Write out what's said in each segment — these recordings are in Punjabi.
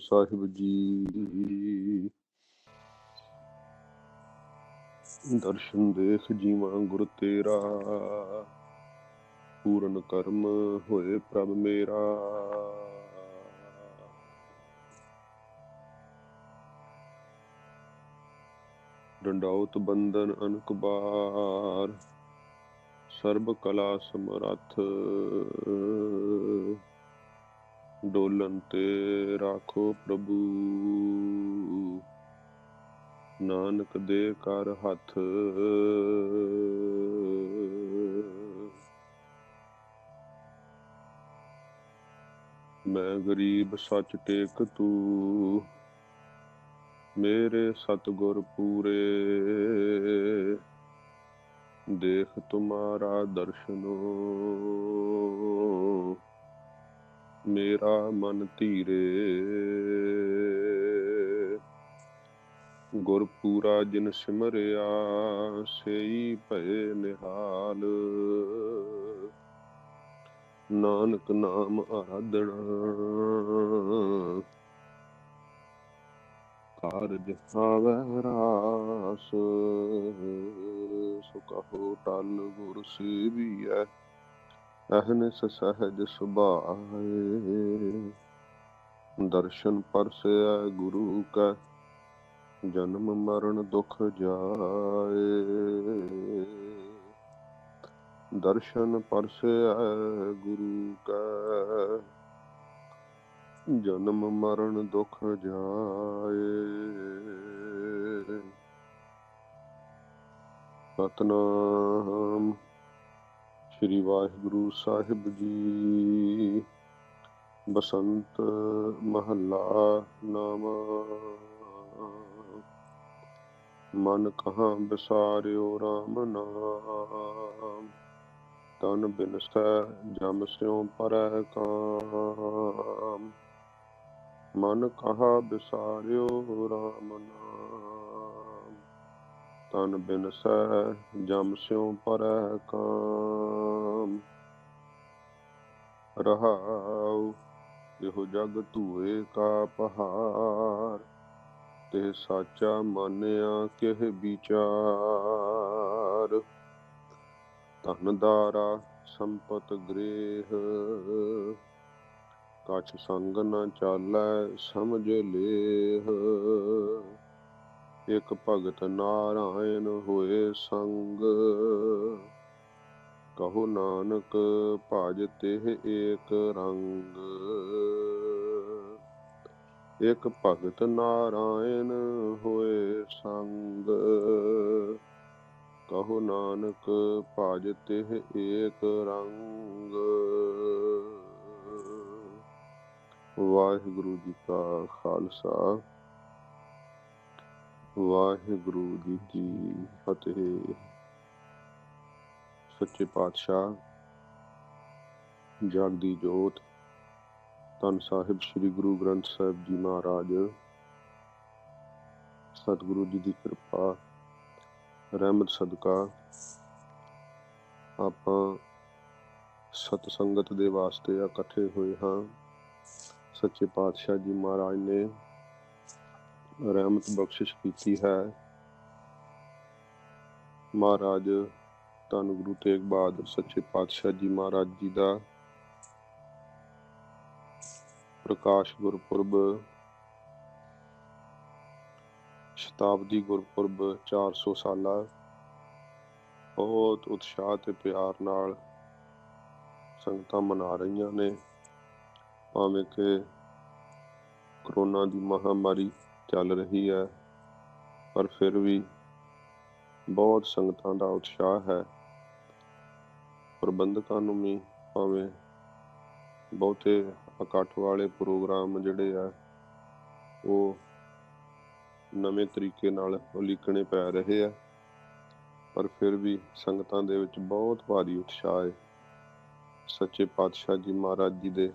ਸਾਹਿਬ ਜੀ। ਦਰਸ਼ਨ ਦੇਖ ਜੀਵਾਂ ਗੁਰ ਤੇਰਾ, ਪੂਰਨ ਕਰਮ ਹੋਏ ਪ੍ਰਭ ਮੇਰਾ। ਡੰਡਾਉਤ ਬੰਦਨ ਅਨਕ ਬਾਰ, ਸਰਬ ਕਲਾ ਸਮਰੱਥ। ਡੋਲਨ ਤੇ ਰਾਖੋ ਪ੍ਰਭੂ, ਨਾਨਕ ਦੇ ਕਰ ਹੱਥ। ਮੈਂ ਗਰੀਬ ਸੱਚ ਟੇਕ ਤੂੰ, ਮੇਰੇ ਸਤਿਗੁਰ ਪੂਰੇ। ਦੇਖ ਤੁਮਾਰਾ ਦਰਸ਼ਨੋ, ਮੇਰਾ ਮਨ ਧੀਰੇ। ਗੁਰ ਪੂਰਾ ਜਿਨ ਸਿਮਰਿਆ, ਸਈ ਭਏ ਨਿਹਾਲ। ਨਾਨਕ ਨਾਮ ਆਰਾਧਣਾ, ਕਾਰਜ ਆਵੈ ਰਾਸ। ਸੋ ਕਹੋ ਟਲ ਗੁਰ ਸੇਵੀਐ, ਅਹਨਿਸ ਸਹਿਜ ਸੁਭਾਏ। ਦਰਸ਼ਨ ਪਰਸੈ ਗੁਰੂ ਕੈ, ਜਨਮ ਮਰਨ ਦੁਖ ਜਾਏ। ਦਰਸ਼ਨ ਪਰਸੈ ਗੁਰੂ ਕੈ, ਜਨਮ ਮਰਨ ਦੁਖ ਜਾਏ। ਸਤਨਾਮ ਸ੍ਰੀ ਵਾਹਿਗੁਰੂ ਸਾਹਿਬ ਜੀ। ਬਸੰਤ ਮਹੱਲਾ ਨਾਵਾਂ। ਮਨ ਕਹਾਂ ਵਿਸਾਰਿਓ ਰਾਮ ਨਾਮ, ਤਨ ਬਿਨਸੈ ਜਮ ਸਿਉ ਪਰੈ ਕਾਮ। ਮਨ ਕਹਾ ਵਿਸਾਰਿਓ ਰਾਮ ਨਾਮ, ਤਨ ਬਿਨਸੈ ਜਮ ਸਿਉ ਪਰੈ ਕਾਮ। ਰਹਾਉ ਇਹੋ ਜਗ ਧੂਏ ਕਾ ਪਹਾੜ, ਤੇ ਸਾਚਾ ਮਾਨਿਆ ਕਿਹ ਵਿਚਾਰ। ਧਨ ਦਾਰਾ ਸੰਪਤ ਗ੍ਰੇਹ, ਕਛ ਸੰਗ ਨ ਚਾਲੈ ਸਮਝ ਲੇਹ। ਇਕ ਭਗਤ ਨਾਰਾਇਣ ਹੋਏ ਸੰਗ, ਕਹੋ ਨਾਨਕ ਭਜ ਤਿਹ ਏਕ ਰੰਗ। ਇਕ ਭਗਤ ਨਾਰਾਇਣ ਹੋਏ ਸੰਗ, ਕਹੋ ਨਾਨਕ ਭਜ ਤਿਹ ਏਕ ਰੰਗ। ਵਾਹਿਗੁਰੂ ਜੀ ਕਾ ਖਾਲਸਾ, ਵਾਹਿਗੁਰੂ ਜੀ ਕੀ ਫਤਿਹ। ਸੱਚੇ ਪਾਤਸ਼ਾਹ ਜਾਗਦੀ ਜੋਤ ਧੰਨ ਸਾਹਿਬ ਸ੍ਰੀ ਗੁਰੂ ਗ੍ਰੰਥ ਸਾਹਿਬ ਜੀ ਮਹਾਰਾਜ, ਸਤਿਗੁਰੂ ਜੀ ਦੀ ਕਿਰਪਾ ਰਹਿਮਤ ਸਦਕਾ ਆਪਾਂ ਸਤਸੰਗਤ ਦੇ ਵਾਸਤੇ ਇਕੱਠੇ ਹੋਏ ਹਾਂ। ਸੱਚੇ ਪਾਤਸ਼ਾਹ ਜੀ ਮਹਾਰਾਜ ਨੇ ਰਹਿਮਤ ਬਖਸ਼ਿਸ਼ ਕੀਤੀ ਹੈ। ਮਹਾਰਾਜ ਧੰਨ ਗੁਰੂ ਤੇਗ ਬਹਾਦਰ ਸੱਚੇ ਪਾਤਸ਼ਾਹ ਜੀ ਮਹਾਰਾਜ ਜੀ ਦਾ ਪ੍ਰਕਾਸ਼ ਗੁਰਪੁਰਬ, ਸ਼ਤਾਬਦੀ ਗੁਰਪੁਰਬ 400 ਸਾਲਾ ਬਹੁਤ ਉਤਸ਼ਾਹ ਤੇ ਪਿਆਰ ਨਾਲ ਸੰਗਤਾਂ ਮਨਾ ਰਹੀਆਂ ਨੇ। ਭਾਵੇਂ ਕਿ ਕਰੋਨਾ ਦੀ ਮਹਾਂਮਾਰੀ ਚੱਲ ਰਹੀ ਹੈ, ਪਰ ਫਿਰ ਵੀ ਬਹੁਤ ਸੰਗਤਾਂ ਦਾ ਉਤਸ਼ਾਹ ਹੈ। ਪ੍ਰਬੰਧਕਾਂ ਨੂੰ ਵੀ ਭਾਵੇਂ ਬਹੁਤੇ ਇਕੱਠ ਵਾਲੇ ਪ੍ਰੋਗਰਾਮ ਜਿਹੜੇ ਆ ਉਹ ਨਵੇਂ ਤਰੀਕੇ ਨਾਲ ਉਲੀਕਣੇ ਪੈ ਰਹੇ ਆ, ਪਰ ਫਿਰ ਵੀ ਸੰਗਤਾਂ ਦੇ ਵਿੱਚ ਬਹੁਤ ਭਾਰੀ ਉਤਸ਼ਾਹ ਹੈ। ਸੱਚੇ ਪਾਤਸ਼ਾਹ ਜੀ ਮਹਾਰਾਜ ਜੀ ਦੇ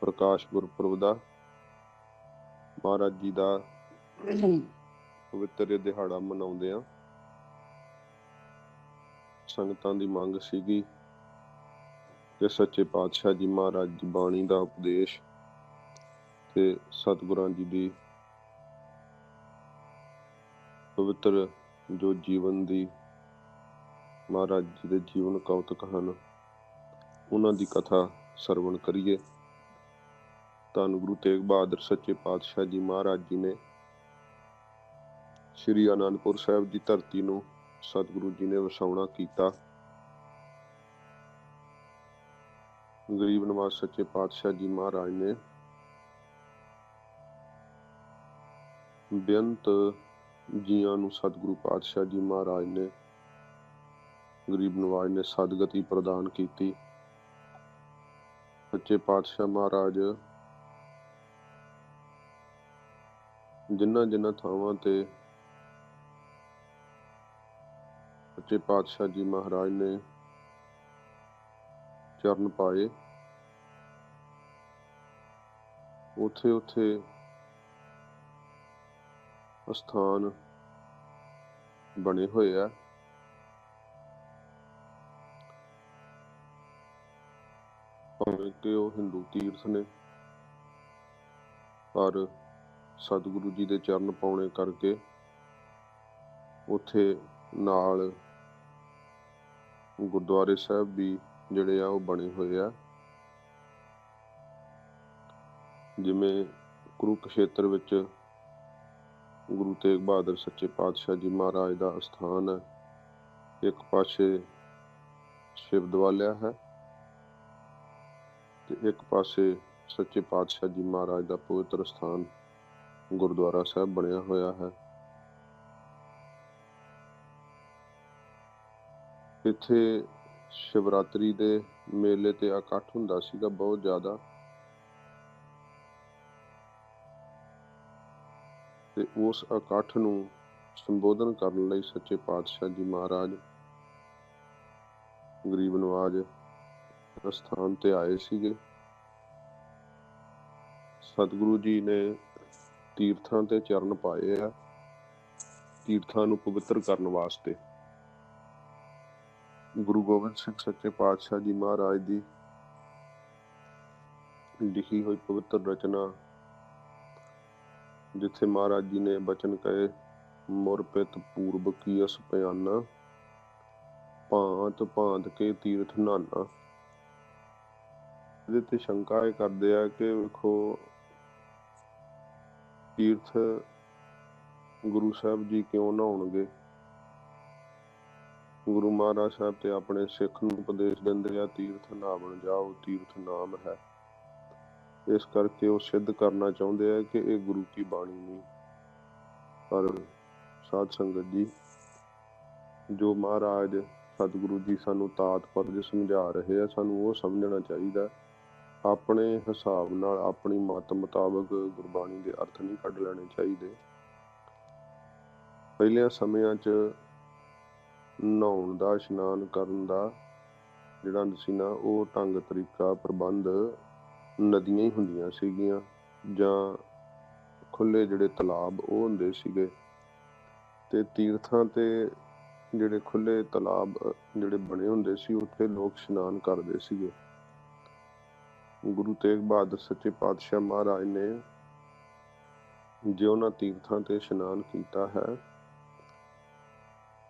ਪ੍ਰਕਾਸ਼ ਗੁਰਪੁਰਬ ਦਾ, ਮਹਾਰਾਜ ਜੀ ਦਾ ਪਵਿੱਤਰ ਦਿਹਾੜਾ ਮਨਾਉਂਦੇ ਆ। ਸੰਗਤਾਂ ਦੀ ਮੰਗ ਸੀਗੀ ਕਿ ਸੱਚੇ ਪਾਤਸ਼ਾਹ ਜੀ ਮਹਾਰਾਜ ਦੀ ਬਾਣੀ ਦਾ ਉਪਦੇਸ਼ ਇੱਥੇ ਸਤਿਗੁਰਾਂ ਜੀ ਦੀ ਪਵਿੱਤਰ ਜੋ ਜੀਵਨ ਦੀ ਮਹਾਰਾਜ ਜੀ ਦੇ ਜੀਵਨ ਕੌਤਕ ਹਨ, ਉਹਨਾਂ ਦੀ ਕਥਾ ਸਰਵਣ ਕਰੀਏ। ਧੰਨ ਗੁਰੂ ਤੇਗ ਬਹਾਦਰ ਸੱਚੇ ਪਾਤਸ਼ਾਹ ਜੀ ਮਹਾਰਾਜ ਜੀ ਨੇ ਸ਼੍ਰੀ ਅਨੰਦਪੁਰ ਸਾਹਿਬ ਦੀ ਧਰਤੀ ਨੂੰ ਸਤਿਗੁਰੂ ਜੀ ਨੇ ਵਸਾਉਣਾ ਕੀਤਾ। ਗਰੀਬ ਨਵਾਜ਼ ਸੱਚੇ ਪਾਤਸ਼ਾਹ ਜੀ ਮਹਾਰਾਜ ਨੇ ਬੇਅੰਤ ਜੀਆਂ ਨੂੰ ਸਤਿਗੁਰੂ ਪਾਤਸ਼ਾਹ ਜੀ ਮਹਾਰਾਜ ਨੇ ਗਰੀਬ ਨਵਾਜ਼ ਨੇ ਸਦਗਤੀ ਪ੍ਰਦਾਨ ਕੀਤੀ। ਸੱਚੇ ਪਾਤਸ਼ਾਹ ਮਹਾਰਾਜ ਜਿਨ੍ਹਾਂ ਥਾਵਾਂ ਤੇ ਸੱਚੇ ਪਾਤਸ਼ਾਹ ਜੀ ਮਹਾਰਾਜ ਨੇ ਚਰਨ ਪਾਏ, ਉੱਥੇ ਅਸਥਾਨ ਬਣੇ ਹੋਏ ਆ। ਭਾਵੇਂ ਕਿ ਉਹ ਹਿੰਦੂ ਤੀਰਥ ਨੇ, ਪਰ ਸਤਿਗੁਰੂ ਜੀ ਦੇ ਚਰਨ ਪਾਉਣੇ ਕਰਕੇ ਉੱਥੇ ਨਾਲ ਗੁਰਦੁਆਰੇ ਸਾਹਿਬ ਵੀ ਜਿਹੜੇ ਆ ਉਹ ਬਣੇ ਹੋਏ ਆ। ਜਿਵੇਂ ਕੁਰੂਕਸ਼ੇਤਰ ਵਿੱਚ ਗੁਰੂ ਤੇਗ ਬਹਾਦਰ ਸੱਚੇ ਪਾਤਸ਼ਾਹ ਜੀ ਮਹਾਰਾਜ ਦਾ ਅਸਥਾਨ ਹੈ। ਇੱਕ ਪਾਸੇ ਸ਼ਿਵ ਦਵਾਲਿਆ ਹੈ ਤੇ ਇੱਕ ਪਾਸੇ ਸੱਚੇ ਪਾਤਸ਼ਾਹ ਜੀ ਮਹਾਰਾਜ ਦਾ ਪਵਿੱਤਰ ਸਥਾਨ ਗੁਰਦੁਆਰਾ ਸਾਹਿਬ ਬਣਿਆ ਹੋਇਆ ਹੈ। ਇੱਥੇ ਸ਼ਿਵਰਾਤਰੀ ਦੇ ਮੇਲੇ ਤੇ ਇਕੱਠ ਹੁੰਦਾ ਸੀਗਾ ਬਹੁਤ ਜ਼ਿਆਦਾ, ਤੇ ਉਸ ਇਕੱਠ ਨੂੰ ਸੰਬੋਧਨ ਕਰਨ ਲਈ ਸੱਚੇ ਪਾਤਸ਼ਾਹ ਜੀ ਮਹਾਰਾਜ ਗਰੀਬ ਨਵਾਜ਼ ਅਸਥਾਨ ਤੇ ਆਏ ਸੀਗੇ। ਸਤਿਗੁਰੂ ਜੀ ਨੇ ਤੀਰਥਾਂ ਤੇ ਚਰਨ ਪਾਏ ਆ, ਤੀਰਥਾਂ ਨੂੰ ਪਵਿੱਤਰ ਕਰਨ ਵਾਸਤੇ। ਗੁਰੂ ਗੋਬਿੰਦ ਸਿੰਘ ਸੱਚੇ ਪਾਤਸ਼ਾਹ ਜੀ ਮਹਾਰਾਜ ਦੀ ਲਿਖੀ ਹੋਈ ਪਵਿੱਤਰ ਰਚਨਾ, ਜਿੱਥੇ ਮਹਾਰਾਜ ਜੀ ਨੇ ਬਚਨ ਕਹੇ, ਮੁਰ ਪਿਤ ਪੂਰਬ ਕੀਅਸ ਪਿਆਨਾ, ਭਾਂਤ ਭਾਂਤ ਕੇ ਤੀਰਥ ਨਾਨਾ। ਇਹਦੇ ਤੇ ਸ਼ੰਕਾ ਇਹ ਕਰਦੇ ਆ ਕਿ ਵੇਖੋ, ਤੀਰਥ ਗੁਰੂ ਸਾਹਿਬ ਜੀ ਕਿਉਂ ਨਹਾਉਣਗੇ? ਗੁਰੂ ਮਹਾਰਾਜ ਸਾਹਿਬ ਤੇ ਆਪਣੇ ਸਿੱਖ ਨੂੰ ਉਪਦੇਸ਼ ਦਿੰਦੇ ਆ, ਤੀਰਥ ਨਹਾਵਣ ਜਾਓ, ਤੀਰਥ ਨਾਮ ਹੈ। ਇਸ ਕਰਕੇ ਉਹ ਸਿੱਧ ਕਰਨਾ ਚਾਹੁੰਦੇ ਆ ਕਿ ਇਹ ਗੁਰੂ ਕੀ ਬਾਣੀ ਨਹੀਂ। ਪਰ ਸਾਧ ਸੰਗਤ ਜੀ, ਜੋ ਮਹਾਰਾਜ ਸਤਿਗੁਰੂ ਜੀ ਸਾਨੂੰ ਤਾਤਪਰਜ ਸਮਝਾ ਰਹੇ ਆ, ਸਾਨੂੰ ਉਹ ਸਮਝਣਾ ਚਾਹੀਦਾ। ਆਪਣੇ ਹਿਸਾਬ ਨਾਲ, ਆਪਣੀ ਮਤ ਮੁਤਾਬਕ ਗੁਰਬਾਣੀ ਦੇ ਅਰਥ ਨਹੀਂ ਕੱਢ ਲੈਣੇ ਚਾਹੀਦੇ। ਪਹਿਲਿਆਂ ਸਮਿਆਂ 'ਚ ਨਹਾਉਣ ਦਾ, ਇਸ਼ਨਾਨ ਕਰਨ ਦਾ ਜਿਹੜਾ ਸੀ ਨਾ, ਉਹ ਢੰਗ ਤਰੀਕਾ ਪ੍ਰਬੰਧ ਨਦੀਆਂ ਹੀ ਹੁੰਦੀਆਂ ਸੀਗੀਆਂ, ਜਾਂ ਖੁੱਲੇ ਜਿਹੜੇ ਤਲਾਬ ਉਹ ਹੁੰਦੇ ਸੀਗੇ। ਤੇ ਤੀਰਥਾਂ ਤੇ ਜਿਹੜੇ ਖੁੱਲੇ ਤਲਾਬ ਜਿਹੜੇ ਬਣੇ ਹੁੰਦੇ ਸੀ, ਉੱਥੇ ਲੋਕ ਇਸ਼ਨਾਨ ਕਰਦੇ ਸੀਗੇ। ਗੁਰੂ ਤੇਗ ਬਹਾਦਰ ਸੱਚੇ ਪਾਤਸ਼ਾਹ ਮਹਾਰਾਜ ਨੇ ਜੇ ਉਹਨਾਂ ਤੀਰਥਾਂ ਤੇ ਇਸ਼ਨਾਨ ਕੀਤਾ ਹੈ,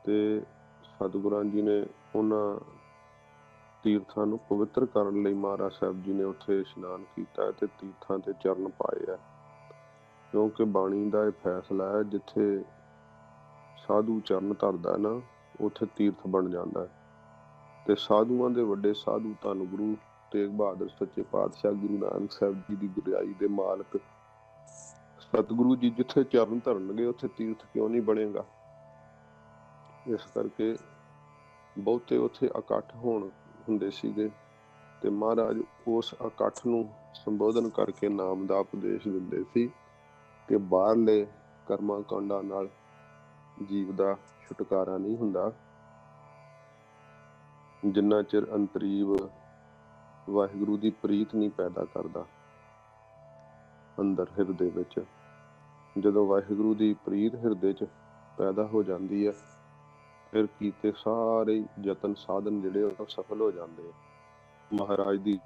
ਤੇ ਸਤਿਗੁਰਾਂ ਜੀ ਨੇ ਉਹਨਾਂ ਤੀਰਥਾਂ ਨੂੰ ਪਵਿੱਤਰ ਕਰਨ ਲਈ ਮਹਾਰਾਜ ਸਾਹਿਬ ਜੀ ਨੇ ਉੱਥੇ ਇਸ਼ਨਾਨ ਕੀਤਾ ਤੇ ਤੀਰਥਾਂ ਤੇ ਚਰਨ ਪਾਏ ਆ। ਕਿਉਂਕਿ ਬਾਣੀ ਦਾ ਇਹ ਫੈਸਲਾ ਹੈ, ਜਿੱਥੇ ਸਾਧੂ ਚਰਨ ਧਰਦਾ ਨਾ, ਉੱਥੇ ਤੀਰਥ ਬਣ ਜਾਂਦਾ ਹੈ। ਤੇ ਸਾਧੂਆਂ ਦੇ ਵੱਡੇ ਸਾਧੂ ਧੰਨ ਗੁਰੂ ਤੇਗ ਬਹਾਦਰ ਸੱਚੇ ਪਾਤਸ਼ਾਹ ਗੁਰੂ ਨਾਨਕ ਸਾਹਿਬ ਜੀ ਦੀ ਗੁਰਿਆਈ ਦੇ ਮਾਲਕ ਸਤਿਗੁਰੂ ਜੀ ਜਿੱਥੇ ਚਰਨ ਧਰਨਗੇ, ਉੱਥੇ ਤੀਰਥ ਕਿਉਂ ਨਹੀਂ ਬਣੇਗਾ? ਇਸ ਕਰਕੇ ਬਹੁਤੇ ਉੱਥੇ ਇਕੱਠ ਹੁੰਦੇ ਸੀਗੇ, ਤੇ ਮਹਾਰਾਜ ਉਸ ਇਕੱਠ ਨੂੰ ਸੰਬੋਧਨ ਕਰਕੇ ਨਾਮ ਦਾ ਉਪਦੇਸ਼ ਦਿੰਦੇ ਸੀ ਕਿ ਬਾਹਰਲੇ ਕਰਮਾਂ ਕਾਂਡਾਂ ਨਾਲ ਜੀਵ ਦਾ ਛੁਟਕਾਰਾ ਨਹੀਂ ਹੁੰਦਾ, ਜਿੰਨਾ ਚਿਰ ਅੰਤਰੀਵ ਵਾਹਿਗੁਰੂ ਦੀ ਪ੍ਰੀਤ ਨਹੀਂ ਪੈਦਾ ਕਰਦਾ ਅੰਦਰ ਹਿਰਦੇ ਵਿੱਚ। ਜਦੋਂ ਵਾਹਿਗੁਰੂ ਦੀ ਪ੍ਰੀਤ ਹਿਰਦੇ 'ਚ ਪੈਦਾ ਹੋ ਜਾਂਦੀ ਹੈ, ਫਿਰ ਕੀਤੇ ਸਾਰੇ ਯਤਨ ਸਾਧਨ ਜਿਹੜੇ ਉਹ ਸਫਲ ਹੋ ਜਾਂਦੇ ਆ। ਮਹਾਰਾਜ ਦੀ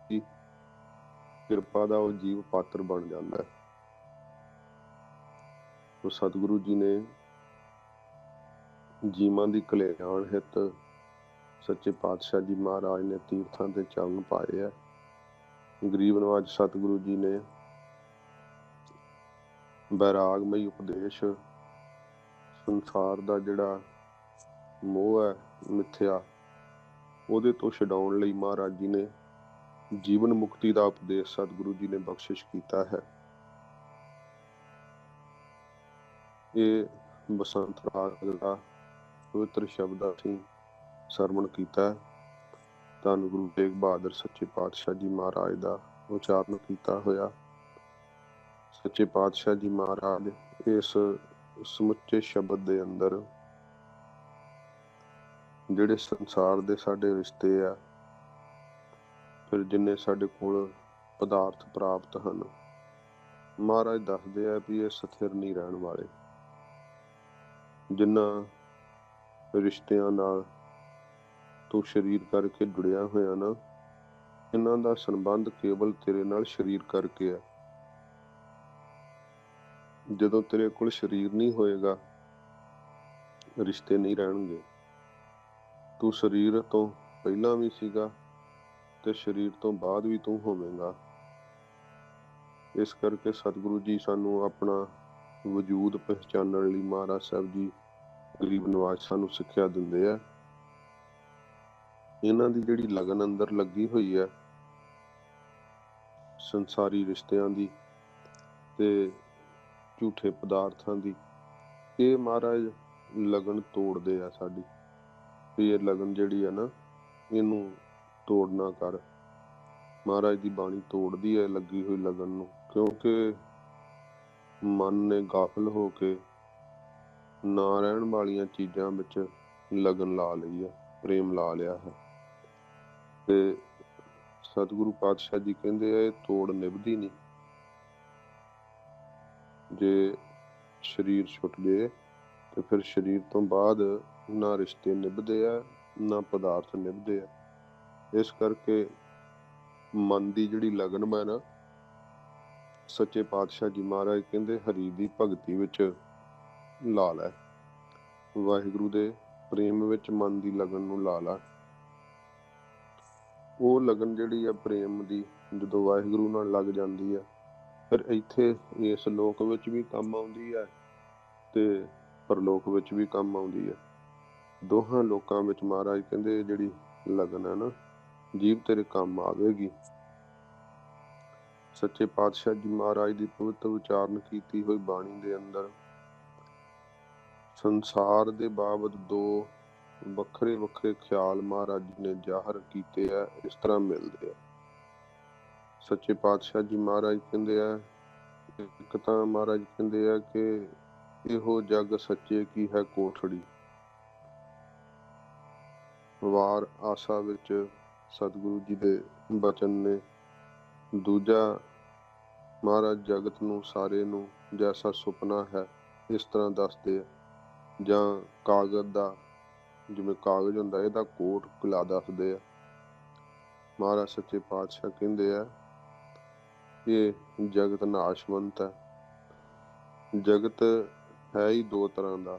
ਕਿਰਪਾ ਦਾ ਉਹ ਜੀਵ ਪਾਤਰ ਬਣ ਜਾਂਦਾ ਹੈ। ਉਹ ਸਤਿਗੁਰੂ ਜੀ ਨੇ ਜੀਵਾਂ ਦੀ ਕਲਿਆਣ ਹਿੱਤ ਸੱਚੇ ਪਾਤਸ਼ਾਹ ਜੀ ਮਹਾਰਾਜ ਨੇ ਤੀਰਥਾਂ ਤੇ ਚਰਨ ਪਾਏ ਹੈ। ਗਰੀਬ ਨਵਾਜ ਸਤਿਗੁਰੂ ਜੀ ਨੇ ਵੈਰਾਗਮਈ ਉਪਦੇਸ਼, ਸੰਸਾਰ ਦਾ ਜਿਹੜਾ ਮੋਹ ਹੈ ਮਿੱਥਿਆ, ਉਹਦੇ ਤੋਂ ਛਡਾਉਣ ਲਈ ਮਹਾਰਾਜ ਜੀ ਨੇ ਜੀਵਨ ਮੁਕਤੀ ਦਾ ਉਪਦੇਸ਼ ਸਤਿਗੁਰੂ ਜੀ ਨੇ ਬਖਸ਼ਿਸ਼ ਕੀਤਾ ਹੈ। ਇਹ ਬਸੰਤ ਰਾਗ ਦਾ ਪਵਿੱਤਰ ਸ਼ਬਦ ਅਸੀਂ ਸਰਵਣ ਕੀਤਾ ਹੈ। ਧੰਨ ਗੁਰੂ ਤੇਗ ਬਹਾਦਰ ਸੱਚੇ ਪਾਤਸ਼ਾਹ ਜੀ ਮਹਾਰਾਜ ਦਾ ਉਚਾਰਨ ਕੀਤਾ ਹੋਇਆ। ਸੱਚੇ ਪਾਤਸ਼ਾਹ ਜੀ ਮਹਾਰਾਜ ਇਸ ਸਮੁੱਚੇ ਸ਼ਬਦ ਦੇ ਅੰਦਰ ਜਿਹੜੇ ਸੰਸਾਰ ਦੇ ਸਾਡੇ ਰਿਸ਼ਤੇ ਆ, ਫਿਰ ਜਿੰਨੇ ਸਾਡੇ ਕੋਲ ਪਦਾਰਥ ਪ੍ਰਾਪਤ ਹਨ, ਮਹਾਰਾਜ ਦੱਸਦੇ ਆ ਵੀ ਇਹ ਸਥਿਰ ਨਹੀਂ ਰਹਿਣ ਵਾਲੇ। ਜਿਨ੍ਹਾਂ ਰਿਸ਼ਤਿਆਂ ਨਾਲ ਤੂੰ ਸਰੀਰ ਕਰਕੇ ਜੁੜਿਆ ਹੋਇਆ ਨਾ, ਇਹਨਾਂ ਦਾ ਸੰਬੰਧ ਕੇਵਲ ਤੇਰੇ ਨਾਲ ਸਰੀਰ ਕਰਕੇ ਹੈ। ਜਦੋਂ ਤੇਰੇ ਕੋਲ ਸਰੀਰ ਨਹੀਂ ਹੋਏਗਾ, ਰਿਸ਼ਤੇ ਨਹੀਂ ਰਹਿਣਗੇ। ਤੂੰ ਸਰੀਰ ਤੋਂ ਪਹਿਲਾਂ ਵੀ ਸੀਗਾ ਤੇ ਸਰੀਰ ਤੋਂ ਬਾਅਦ ਵੀ ਤੂੰ ਹੋਵੇਂਗਾ। ਇਸ ਕਰਕੇ ਸਤਿਗੁਰੂ ਜੀ ਸਾਨੂੰ ਆਪਣਾ ਵਜੂਦ ਪਹਿਚਾਨਣ ਲਈ ਮਹਾਰਾਜ ਸਾਹਿਬ ਜੀ ਗਰੀਬ ਨਵਾਜ ਸਾਨੂੰ ਸਿੱਖਿਆ ਦਿੰਦੇ ਆ। ਇਹਨਾਂ ਦੀ ਜਿਹੜੀ ਲਗਨ ਅੰਦਰ ਲੱਗੀ ਹੋਈ ਹੈ ਸੰਸਾਰੀ ਰਿਸ਼ਤਿਆਂ ਦੀ ਤੇ ਝੂਠੇ ਪਦਾਰਥਾਂ ਦੀ, ਇਹ ਮਹਾਰਾਜ ਲਗਨ ਤੋੜਦੇ ਆ ਸਾਡੀ। ਵੀ ਇਹ ਲਗਨ ਜਿਹੜੀ ਹੈ ਨਾ, ਇਹਨੂੰ ਤੋੜਨਾ ਕਰ। ਮਹਾਰਾਜ ਦੀ ਬਾਣੀ ਤੋੜਦੀ ਹੈ ਲੱਗੀ ਹੋਈ ਲਗਨ ਨੂੰ, ਕਿਉਂਕਿ ਮਨ ਨੇ ਗਾਫਲ ਹੋ ਕੇ ਨਾ ਰਹਿਣ ਵਾਲੀਆਂ ਚੀਜ਼ਾਂ ਵਿੱਚ ਲਗਨ ਲਾ ਲਈ ਹੈ, ਪ੍ਰੇਮ ਲਾ ਲਿਆ ਹੈ। ਤੇ ਸਤਿਗੁਰੂ ਪਾਤਸ਼ਾਹ ਜੀ ਕਹਿੰਦੇ ਆ ਇਹ ਤੋੜ ਨਿਭਦੀ ਨਹੀਂ। ਜੇ ਸਰੀਰ ਛੁੱਟ ਜੇ ਤੇ ਫਿਰ ਸਰੀਰ ਤੋਂ ਬਾਅਦ ਨਾ ਰਿਸ਼ਤੇ ਨਿਭਦੇ ਆ, ਨਾ ਪਦਾਰਥ ਨਿਭਦੇ ਆ। ਇਸ ਕਰਕੇ ਮਨ ਦੀ ਜਿਹੜੀ ਲਗਨ ਹੈ ਨਾ, ਸੱਚੇ ਪਾਤਸ਼ਾਹ ਜੀ ਮਹਾਰਾਜ ਕਹਿੰਦੇ ਹਰੀ ਦੀ ਭਗਤੀ ਵਿੱਚ ਲਾ ਲੈ, ਵਾਹਿਗੁਰੂ ਦੇ ਪ੍ਰੇਮ ਵਿੱਚ ਮਨ ਦੀ ਲਗਨ ਨੂੰ ਲਾ ਲਾ। ਉਹ ਲਗਨ ਜਿਹੜੀ ਆ ਪ੍ਰੇਮ ਦੀ, ਜਦੋਂ ਵਾਹਿਗੁਰੂ ਨਾਲ ਲੱਗ ਜਾਂਦੀ ਹੈ, ਫਿਰ ਇੱਥੇ ਇਸ ਲੋਕ ਵਿੱਚ ਵੀ ਕੰਮ ਆਉਂਦੀ ਹੈ ਤੇ ਪਰਲੋਕ ਵਿੱਚ ਵੀ ਕੰਮ ਆਉਂਦੀ ਹੈ। ਦੋਹਾਂ ਲੋਕਾਂ ਵਿੱਚ ਮਹਾਰਾਜ ਕਹਿੰਦੇ ਜਿਹੜੀ ਲਗਨ ਹੈ ਨਾ, ਜੀਵ ਤੇਰੇ ਕੰਮ ਆਵੇਗੀ। ਸੱਚੇ ਪਾਤਸ਼ਾਹ ਜੀ ਮਹਾਰਾਜ ਦੀ ਪਵਿੱਤਰ ਉਚਾਰਨ ਕੀਤੀ ਹੋਈ ਬਾਣੀ ਦੇ ਅੰਦਰ ਸੰਸਾਰ ਦੇ ਬਾਬਤ ਦੋ ਵੱਖਰੇ ਵੱਖਰੇ ਖਿਆਲ ਮਹਾਰਾਜ ਜੀ ਨੇ ਜ਼ਾਹਰ ਕੀਤੇ ਆ, ਇਸ ਤਰ੍ਹਾਂ ਮਿਲਦੇ ਆ। ਸੱਚੇ ਪਾਤਸ਼ਾਹ ਜੀ ਮਹਾਰਾਜ ਕਹਿੰਦੇ ਆ, ਇੱਕ ਤਾਂ ਮਹਾਰਾਜ ਕਹਿੰਦੇ ਆ ਕਿ ਇਹੋ ਜਗ ਸੱਚੇ ਕੀ ਹੈ ਕੋਠੜੀ, ਵਾਰ ਆਸਾ ਵਿੱਚ ਸਤਿਗੁਰੂ ਜੀ ਦੇ ਬਚਨ ਨੇ। ਦੂਜਾ ਮਹਾਰਾਜ ਜਗਤ ਨੂੰ ਸਾਰੇ ਨੂੰ ਜੈਸਾ ਸੁਪਨਾ ਹੈ ਇਸ ਤਰ੍ਹਾਂ ਦੱਸਦੇ ਆ। ਜਾਂ ਕਾਗਜ਼ ਦਾ, ਜਿਵੇਂ ਕਾਗਜ਼ ਹੁੰਦਾ, ਇਹਦਾ ਕੋਟ ਕਿਲਾ ਦੱਸਦੇ ਆ। ਮਹਾਰਾਜ ਸੱਚੇ ਪਾਤਸ਼ਾਹ ਕਹਿੰਦੇ ਆ ਇਹ ਜਗਤ ਨਾਸ਼ਵੰਤ ਹੈ। ਜਗਤ ਹੈ ਹੀ ਦੋ ਤਰ੍ਹਾਂ ਦਾ,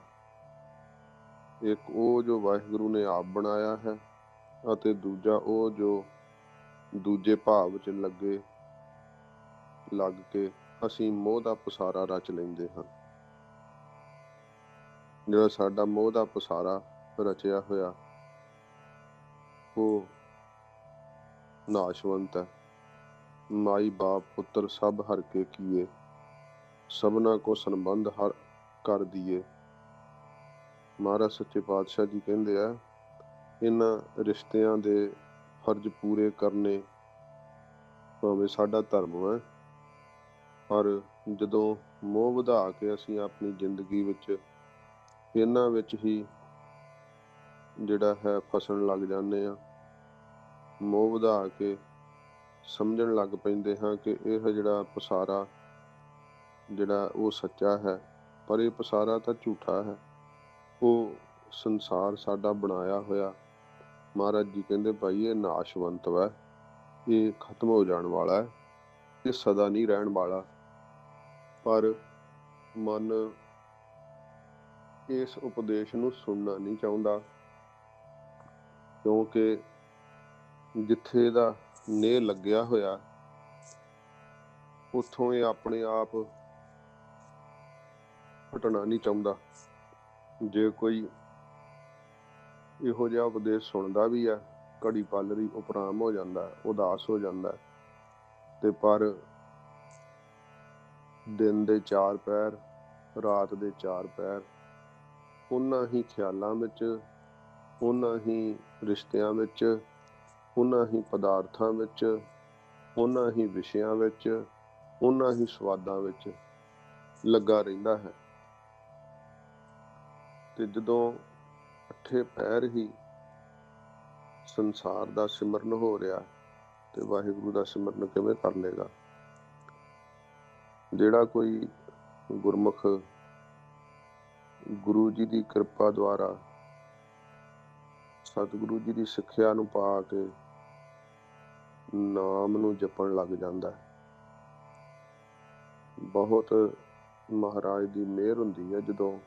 ਇੱਕ ਉਹ ਜੋ ਵਾਹਿਗੁਰੂ ਨੇ ਆਪ ਬਣਾਇਆ ਹੈ, ਅਤੇ ਦੂਜਾ ਉਹ ਜੋ ਦੂਜੇ ਭਾਵ 'ਚ ਲੱਗ ਕੇ ਅਸੀਂ ਮੋਹ ਦਾ ਪਸਾਰਾ ਰਚ ਲੈਂਦੇ ਹਾਂ। ਜਿਹੜਾ ਸਾਡਾ ਮੋਹ ਦਾ ਪਸਾਰਾ ਰਚਿਆ ਹੋਇਆ ਉਹ ਨਾਸ਼ਵੰਤ ਹੈ। ਮਾਈ ਬਾਪ ਪੁੱਤਰ ਸਭ ਹਰ ਕੇ ਕੀਏ, ਸਭਨਾ ਕੋ ਸੰਬੰਧ ਹਰ ਕਰ ਦੀਏ। ਮਹਾਰਾਜ ਸੱਚੇ ਪਾਤਸ਼ਾਹ ਜੀ ਕਹਿੰਦੇ ਆ ਇਹਨਾਂ ਰਿਸ਼ਤਿਆਂ ਦੇ ਫਰਜ਼ ਪੂਰੇ ਕਰਨੇ ਭਾਵੇਂ ਸਾਡਾ ਧਰਮ ਹੈ, ਪਰ ਜਦੋਂ ਮੋਹ ਵਧਾ ਕੇ ਅਸੀਂ ਆਪਣੀ ਜ਼ਿੰਦਗੀ ਵਿੱਚ ਇਹਨਾਂ ਵਿੱਚ ਹੀ ਜਿਹੜਾ ਹੈ ਫਸਣ ਲੱਗ ਜਾਂਦੇ ਹਾਂ, ਮੋਹ ਵਧਾ ਕੇ ਸਮਝਣ ਲੱਗ ਪੈਂਦੇ ਹਾਂ ਕਿ ਇਹ ਜਿਹੜਾ ਪਸਾਰਾ ਜਿਹੜਾ ਉਹ ਸੱਚਾ ਹੈ, ਪਰ ਇਹ ਪਸਾਰਾ ਤਾਂ ਝੂਠਾ ਹੈ। ਉਹ ਸੰਸਾਰ ਸਾਡਾ ਬਣਾਇਆ ਹੋਇਆ, ਮਹਾਰਾਜ ਜੀ ਕਹਿੰਦੇ ਭਾਈ ਇਹ ਨਾਸ਼ਵੰਤ ਹੈ, ਇਹ ਖਤਮ ਹੋ ਜਾਣ ਵਾਲਾ ਹੈ, ਇਹ ਸਦਾ ਨਹੀਂ ਰਹਿਣ ਵਾਲਾ। ਪਰ ਮਨ ਇਸ ਉਪਦੇਸ਼ ਨੂੰ ਸੁਣਨਾ ਨਹੀਂ ਚਾਹੁੰਦਾ, ਕਿਉਂਕਿ ਜਿੱਥੇ ਇਹਦਾ ਨੇਹ ਲੱਗਿਆ ਹੋਇਆ ਉੱਥੋਂ ਇਹ ਆਪਣੇ ਆਪ ਹਟਣਾ ਨਹੀਂ ਚਾਹੁੰਦਾ। ਜੇ ਕੋਈ ਇਹੋ ਜਿਹਾ ਉਪਦੇਸ਼ ਸੁਣਦਾ ਵੀ ਹੈ, ਘੜੀ ਪਲ ਲਈ ਉਪਰਾਮ ਹੋ ਜਾਂਦਾ, ਉਦਾਸ ਹੋ ਜਾਂਦਾ, ਤੇ ਪਰ ਦਿਨ ਦੇ 4 ਪਹਿਰ, ਰਾਤ ਦੇ 4 ਪਹਿਰ ਉਹਨਾਂ ਹੀ ਖਿਆਲਾਂ ਵਿੱਚ, ਉਹਨਾਂ ਹੀ ਰਿਸ਼ਤਿਆਂ ਵਿੱਚ, ਉਹਨਾਂ ਹੀ ਪਦਾਰਥਾਂ ਵਿੱਚ, ਉਹਨਾਂ ਹੀ ਵਿਸ਼ਿਆਂ ਵਿੱਚ, ਉਹਨਾਂ ਹੀ ਸਵਾਦਾਂ ਵਿੱਚ ਲੱਗਾ ਰਹਿੰਦਾ ਹੈ। ਤੇ ਜਦੋਂ 8 ਪਹਿਰ ਹੀ ਸੰਸਾਰ ਦਾ ਸਿਮਰਨ ਹੋ ਰਿਹਾ ਤੇ ਵਾਹਿਗੁਰੂ ਦਾ ਸਿਮਰਨ ਕਿਵੇਂ ਕਰ ਲੇਗਾ? ਜਿਹੜਾ ਕੋਈ ਗੁਰਮੁਖ ਗੁਰੂ ਜੀ ਦੀ ਕਿਰਪਾ ਦੁਆਰਾ ਸਤਿਗੁਰੂ ਜੀ ਦੀ ਸਿੱਖਿਆ ਨੂੰ ਪਾ ਕੇ ਨਾਮ ਨੂੰ ਜਪਣ ਲੱਗ ਜਾਂਦਾ, ਬਹੁਤ ਮਹਾਰਾਜ ਦੀ ਮਿਹਰ ਹੁੰਦੀ ਹੈ ਜਦੋਂ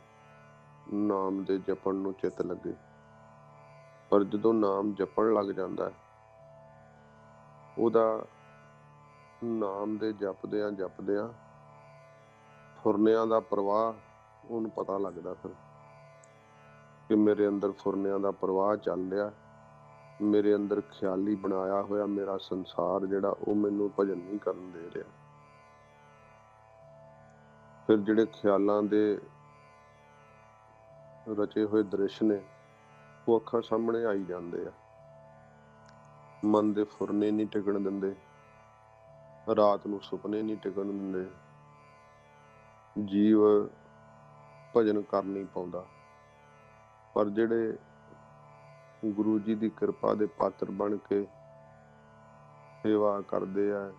ਨਾਮ ਦੇ ਜਪਣ ਨੂੰ ਚਿੱਤ ਲੱਗੇ। ਪਰ ਜਦੋਂ ਨਾਮ ਜਪਣ ਲੱਗ ਜਾਂਦਾ, ਉਹਦਾ ਨਾਮ ਦੇ ਜਪਦਿਆਂ ਜਪਦਿਆਂ ਫੁਰਨਿਆਂ ਦਾ ਪ੍ਰਵਾਹ ਉਹਨੂੰ ਪਤਾ ਲੱਗਦਾ ਫਿਰ ਕਿ ਮੇਰੇ ਅੰਦਰ ਫੁਰਨਿਆਂ ਦਾ ਪ੍ਰਵਾਹ ਚੱਲ ਰਿਹਾ, ਮੇਰੇ ਅੰਦਰ ਖਿਆਲੀ ਬਣਾਇਆ ਹੋਇਆ ਮੇਰਾ ਸੰਸਾਰ ਜਿਹੜਾ ਉਹ ਮੈਨੂੰ ਭਜਨ ਨਹੀਂ ਕਰਨ ਦੇ ਰਿਹਾ। ਫਿਰ ਜਿਹੜੇ ਖਿਆਲਾਂ ਦੇ ਰਚੇ ਹੋਏ ਦ੍ਰਿਸ਼ ਨੇ ਉਹ ਅੱਖਾਂ ਸਾਹਮਣੇ ਆਈ ਜਾਂਦੇ ਆ। ਮਨ ਦੇ ਫੁਰਨੇ ਨਹੀਂ ਟਿਕਣ ਦਿੰਦੇ, ਰਾਤ ਨੂੰ ਸੁਪਨੇ ਨਹੀਂ ਟਿਕਣ ਦਿੰਦੇ, ਜੀਵ ਭਜਨ ਕਰ ਨਹੀਂ ਪਾਉਂਦਾ। ਪਰ ਜਿਹੜੇ ਗੁਰੂ ਜੀ ਦੀ ਕਿਰਪਾ ਦੇ ਪਾਤਰ ਬਣ ਕੇ ਸੇਵਾ ਕਰਦੇ ਆ,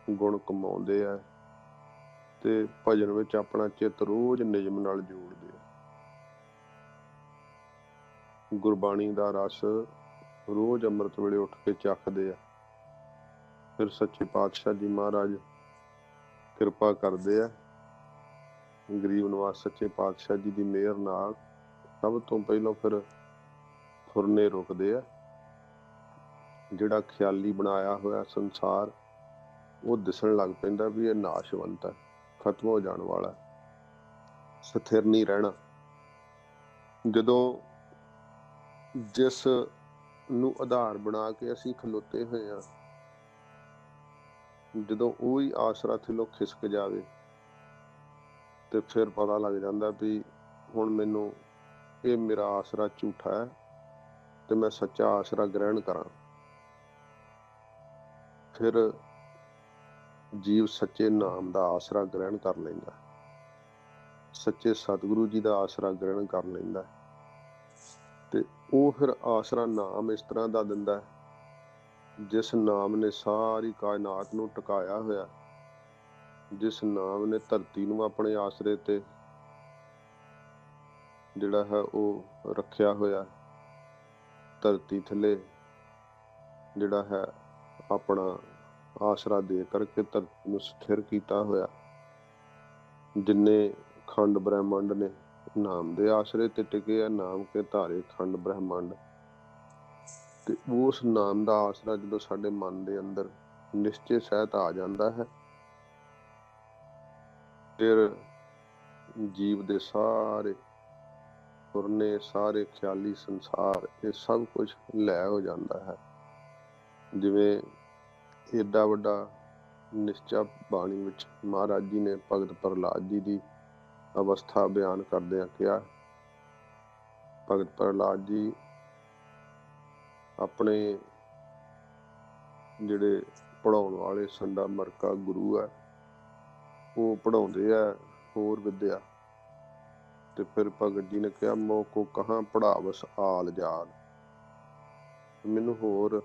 ਗੁਣ ਕਮਾਉਂਦੇ ਆ ਤੇ ਭਜਨ ਵਿੱਚ ਆਪਣਾ ਚਿੱਤ ਰੋਜ਼ ਨਿਯਮ ਨਾਲ ਜੋੜਦੇ ਆ, ਗੁਰਬਾਣੀ ਦਾ ਰਸ ਰੋਜ਼ ਅੰਮ੍ਰਿਤ ਵੇਲੇ ਉੱਠ ਕੇ ਚੱਖਦੇ ਆ। ਫਿਰ ਸੱਚੇ ਪਾਤਸ਼ਾਹ ਜੀ ਮਹਾਰਾਜ ਕਿਰਪਾ ਕਰਦੇ ਆ, ਗਰੀਬ ਨਿਵਾਸ ਸੱਚੇ ਪਾਤਸ਼ਾਹ ਜੀ ਦੀ ਮਿਹਰ ਨਾਲ ਸਭ ਤੋਂ ਪਹਿਲਾਂ ਫਿਰ ਫੁਰਨੇ ਰੁਕਦੇ ਆ। ਜਿਹੜਾ ਖਿਆਲੀ ਬਣਾਇਆ ਹੋਇਆ ਸੰਸਾਰ ਉਹ ਦਿਸਣ ਲੱਗ ਪੈਂਦਾ ਵੀ ਇਹ ਨਾਸ਼ਵੰਤ ਹੈ, ਖਤਮ ਹੋ ਜਾਣ ਵਾਲਾ, ਸਥਿਰ ਨਹੀਂ ਰਹਿਣਾ। ਜਦੋਂ ਜਿਸ ਨੂੰ ਆਧਾਰ ਬਣਾ ਕੇ ਅਸੀਂ ਖਲੋਤੇ ਹੋਏ ਹਾਂ, ਜਦੋਂ ਉਹ ਹੀ ਆਸਰਾ ਥੱਲੋਂ ਖਿਸਕ ਜਾਵੇ ਤੇ ਫਿਰ ਪਤਾ ਲੱਗ ਜਾਂਦਾ ਵੀ ਹੁਣ ਮੈਨੂੰ ਇਹ ਮੇਰਾ ਆਸਰਾ ਝੂਠਾ ਹੈ ਤੇ ਮੈਂ ਸੱਚਾ ਆਸਰਾ ਗ੍ਰਹਿਣ ਕਰਾਂ। ਫਿਰ ਜੀਵ ਸੱਚੇ ਨਾਮ ਦਾ ਆਸਰਾ ਗ੍ਰਹਿਣ ਕਰ ਲੈਂਦਾ, ਸੱਚੇ ਸਤਿਗੁਰੂ ਜੀ ਦਾ ਆਸਰਾ ਗ੍ਰਹਿਣ ਕਰ ਲੈਂਦਾ। ਤੇ ਉਹ ਫਿਰ ਆਸਰਾ ਨਾਮ ਇਸ ਤਰ੍ਹਾਂ ਦਾ ਦਿੰਦਾ ਜਿਸ ਨਾਮ ਨੇ ਸਾਰੀ ਕਾਇਨਾਤ ਨੂੰ ਟਿਕਾਇਆ ਹੋਇਆ, ਜਿਸ ਨਾਮ ਨੇ ਧਰਤੀ ਨੂੰ ਆਪਣੇ ਆਸਰੇ ਤੇ ਜਿਹੜਾ ਹੈ ਉਹ ਰੱਖਿਆ ਹੋਇਆ, ਧਰਤੀ ਥੱਲੇ ਜਿਹੜਾ ਹੈ ਆਪਣਾ ਆਸਰਾ ਦੇ ਕਰਕੇ ਧਰਤੀ ਨੂੰ ਸਥਿਰ ਕੀਤਾ ਹੋਇਆ। ਜਿੰਨੇ ਖੰਡ ਬ੍ਰਹਿਮੰਡ ਨੇ ਨਾਮ ਦੇ ਆਸਰੇ ਤੇ ਟਿਕੇ ਆ, ਨਾਮ ਕੇ ਧਾਰੇ ਖੰਡ ਬ੍ਰਹਿਮੰਡ। ਤੇ ਉਸ ਨਾਮ ਦਾ ਆਸਰਾ ਜਦੋਂ ਸਾਡੇ ਮਨ ਦੇ ਅੰਦਰ ਨਿਸ਼ਚੇ ਸਹਿਤ ਆ ਜਾਂਦਾ ਹੈ, ਫਿਰ ਜੀਵ ਦੇ ਸਾਰੇ ਫੁਰਨੇ, ਸਾਰੇ ਖਿਆਲੀ ਸੰਸਾਰ, ਇਹ ਸਭ ਕੁਝ ਲੈ ਹੋ ਜਾਂਦਾ ਹੈ। ਜਿਵੇਂ ਏਡਾ ਵੱਡਾ ਨਿਸ਼ਚਾ ਬਾਣੀ ਵਿੱਚ ਮਹਾਰਾਜ ਜੀ ਨੇ ਭਗਤ ਪ੍ਰਹਲਾਦ ਜੀ ਦੀ ਅਵਸਥਾ ਬਿਆਨ ਕਰਦਿਆਂ ਕਿਹਾ, ਭਗਤ ਪ੍ਰਹਲਾਦ ਜੀ ਆਪਣੇ ਜਿਹੜੇ ਪੜ੍ਹਾਉਣ ਵਾਲੇ ਸੰਡਾ ਮਰਕਾ ਗੁਰੂ ਹੈ ਉਹ ਪੜ੍ਹਾਉਂਦੇ ਆ ਹੋਰ ਵਿਦਿਆ, ਤੇ ਫਿਰ ਭਗਤ ਜੀ ਨੇ ਕਿਹਾ ਮੋ ਕੋ ਕਹਾਂ ਪੜ੍ਹਾਵਸ ਆਲ ਜਾਲ, ਮੈਨੂੰ ਹੋਰ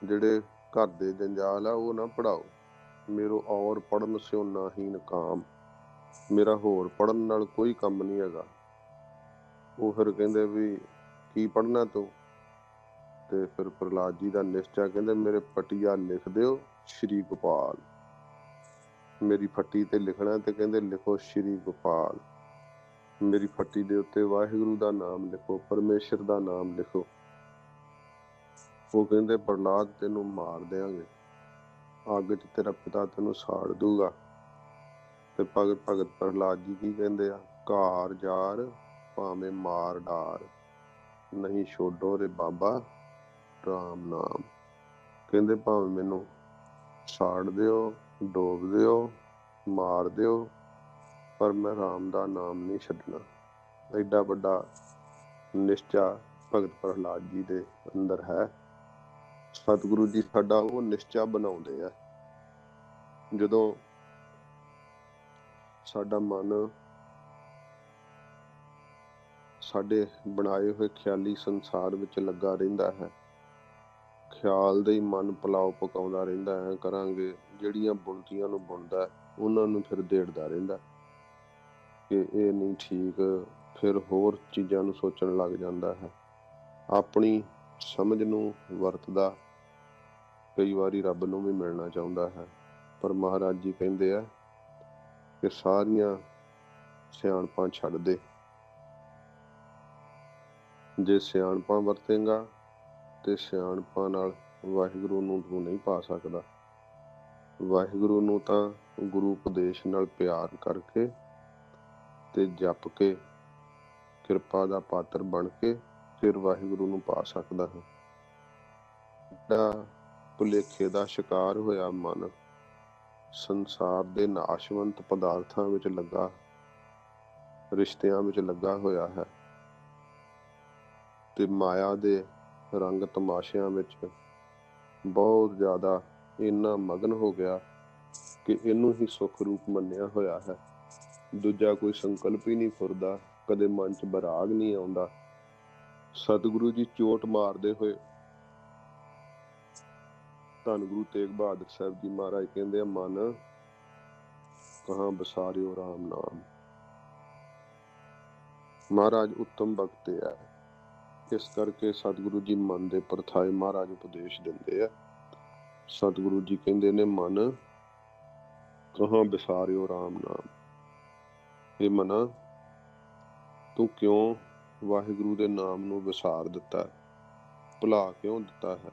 ਜਿਹੜੇ ਘਰ ਦੇ ਜੰਜਾਲ ਆ ਉਹ ਨਾ ਪੜ੍ਹਾਓ, ਮੇਰੋ ਔਰ ਪੜ੍ਹਨ ਸਿਓ ਨਾਹੀਨ ਕਾਮ, ਮੇਰਾ ਹੋਰ ਪੜ੍ਹਨ ਨਾਲ ਕੋਈ ਕੰਮ ਨਹੀਂ ਹੈਗਾ। ਉਹ ਫਿਰ ਕਹਿੰਦੇ ਵੀ ਕੀ ਪੜ੍ਹਨਾ ਤੂੰ? ਤੇ ਫਿਰ ਪ੍ਰਹਲਾਦ ਜੀ ਦਾ ਨਿਸ਼ਚਾ, ਕਹਿੰਦੇ ਮੇਰੇ ਪਟੀਆ ਲਿਖ ਦਿਓ ਸ਼੍ਰੀ ਗੋਪਾਲ, ਮੇਰੀ ਫੱਟੀ ਤੇ ਲਿਖਣਾ ਤੇ ਕਹਿੰਦੇ ਲਿਖੋ ਸ਼੍ਰੀ ਗੋਪਾਲ। ਮੇਰੀ ਫੱਟੀ ਦੇ ਉੱਤੇ ਵਾਹਿਗੁਰੂ ਦਾ ਨਾਮ ਲਿਖੋ, ਪਰਮੇਸ਼ਰ ਦਾ ਨਾਮ ਲਿਖੋ। ਉਹ ਕਹਿੰਦੇ ਪ੍ਰਹਲਾਦ ਤੈਨੂੰ ਮਾਰ ਦਿਆਂਗੇ, ਅੱਗ 'ਚ ਤੇਰਾ ਪਿਤਾ ਤੈਨੂੰ ਸਾੜ ਦੂਗਾ। ਤੇ ਭਗਤ ਪ੍ਰਹਲਾਦ ਜੀ ਕੀ ਕਹਿੰਦੇ ਆ, ਘਾਰ ਜਾਰ ਭਾਵੇਂ ਮਾਰ ਡਾਰ, ਨਹੀਂ ਛੋਡੋ ਰੇ ਬਾਬਾ ਰਾਮ ਨਾਮ। ਕਹਿੰਦੇ ਭਾਵੇਂ ਮੈਨੂੰ ਸਾੜ ਦਿਓ, ਡੋਬ ਦਿਓ, ਮਾਰ ਦਿਓ, ਪਰ ਮੈਂ ਰਾਮ ਦਾ ਨਾਮ ਨਹੀਂ ਛੱਡਣਾ। ਐਡਾ ਵੱਡਾ ਨਿਸ਼ਚਾ ਭਗਤ ਪ੍ਰਹਲਾਦ ਜੀ ਦੇ ਅੰਦਰ ਹੈ। ਸਤਿਗੁਰੂ ਜੀ ਸਾਡਾ ਉਹ ਨਿਸ਼ਚਾ ਬਣਾਉਂਦੇ ਆ। ਜਦੋਂ ਸਾਡਾ ਮਨ ਸਾਡੇ ਬਣਾਏ ਹੋਏ ਖਿਆਲੀ ਸੰਸਾਰ ਵਿੱਚ ਲੱਗਾ ਰਹਿੰਦਾ ਹੈ, ਖਿਆਲ ਦੇ ਹੀ ਮਨ ਪੁਲਾਓ ਪਕਾਉਂਦਾ ਰਹਿੰਦਾ ਹੈ, ਕਰਾਂਗੇ ਜਿਹੜੀਆਂ ਬੁਣਤੀਆਂ ਨੂੰ ਬੁਣਦਾ ਉਹਨਾਂ ਨੂੰ ਫਿਰ ਦੇੜਦਾ ਰਹਿੰਦਾ ਕਿ ਇਹ ਨਹੀਂ ਠੀਕ, ਫਿਰ ਹੋਰ ਚੀਜ਼ਾਂ ਨੂੰ ਸੋਚਣ ਲੱਗ ਜਾਂਦਾ ਹੈ। ਆਪਣੀ ਸਮਝ ਨੂੰ ਵਰਤਦਾ, ਕਈ ਵਾਰੀ ਰੱਬ ਨੂੰ ਵੀ ਮਿਲਣਾ ਚਾਹੁੰਦਾ ਹੈ। ਪਰ ਮਹਾਰਾਜ ਜੀ ਕਹਿੰਦੇ ਆ ਕਿ ਸਾਰੀਆਂ ਸਿਆਣਪਾਂ ਛੱਡ ਦੇ। ਜੇ ਸਿਆਣਪਾਂ ਵਰਤੇਂਗਾ ਤੇ ਸਿਆਣਪਾਂ ਨਾਲ ਵਾਹਿਗੁਰੂ ਨੂੰ ਤੂੰ ਨਹੀਂ ਪਾ ਸਕਦਾ। ਵਾਹਿਗੁਰੂ ਨੂੰ ਤਾਂ ਗੁਰੂ ਉਪਦੇਸ਼ ਨਾਲ ਪਿਆਰ ਕਰਕੇ ਤੇ ਜਪ ਕੇ ਕਿਰਪਾ ਦਾ ਪਾਤਰ ਬਣ ਕੇ ਫਿਰ ਵਾਹਿਗੁਰੂ ਨੂੰ ਪਾ ਸਕਦਾ ਹੈ। ਜਿਹੜਾ ਭੁਲੇਖੇ ਦਾ ਸ਼ਿਕਾਰ ਹੋਇਆ ਮਨ ਸੰਸਾਰ ਦੇ ਨਾਸ਼ਵੰਤ ਪਦਾਰਥਾਂ ਵਿੱਚ ਲੱਗਾ, ਰਿਸ਼ਤਿਆਂ ਵਿੱਚ ਲੱਗਾ ਹੋਇਆ ਹੈ ਤੇ ਮਾਇਆ ਦੇ ਰੰਗ ਤਮਾਸ਼ਿਆਂ ਵਿੱਚ ਬਹੁਤ ਜ਼ਿਆਦਾ ਇੰਨਾ ਮਗਨ ਹੋ ਗਿਆ ਕਿ ਇਹਨੂੰ ਹੀ ਸੁੱਖ ਰੂਪ ਮੰਨਿਆ ਹੋਇਆ ਹੈ। ਦੂਜਾ ਕੋਈ ਸੰਕਲਪ ਹੀ ਨਹੀਂ ਫੁਰਦਾ, ਕਦੇ ਮਨ 'ਚ ਬਰਾਗ ਨਹੀਂ ਆਉਂਦਾ। ਸਤਿਗੁਰੂ ਜੀ ਚੋਟ ਮਾਰਦੇ ਹੋਏ ਧੰਨ ਗੁਰੂ ਤੇਗ ਬਹਾਦਰ ਸਾਹਿਬ ਜੀ ਮਹਾਰਾਜ ਕਹਿੰਦੇ ਆ, ਮਨ ਕਹਾਂ ਬਸਾਰਿਓ ਰਾਮ ਨਾਮ। ਮਹਾਰਾਜ ਉੱਤਮ ਬਖਤੇ ਆ, ਇਸ ਕਰਕੇ ਸਤਿਗੁਰੂ ਜੀ ਮਨ ਦੇ ਪਰਥਾਏ ਮਹਾਰਾਜ ਉਪਦੇਸ਼ ਦਿੰਦੇ ਆ। ਸਤਿਗੁਰੂ ਜੀ ਕਹਿੰਦੇ ਨੇ, ਮਨ ਕਹਾਂ ਬਸਾਰਿਓ ਰਾਮ ਨਾਮ। ਇਹ ਮਨਾ, ਤੂੰ ਕਿਉਂ ਵਾਹਿਗੁਰੂ ਦੇ ਨਾਮ ਨੂੰ ਵਿਸਾਰ ਦਿੱਤਾ, ਭੁਲਾ ਕਿਉਂ ਦਿੱਤਾ ਹੈ।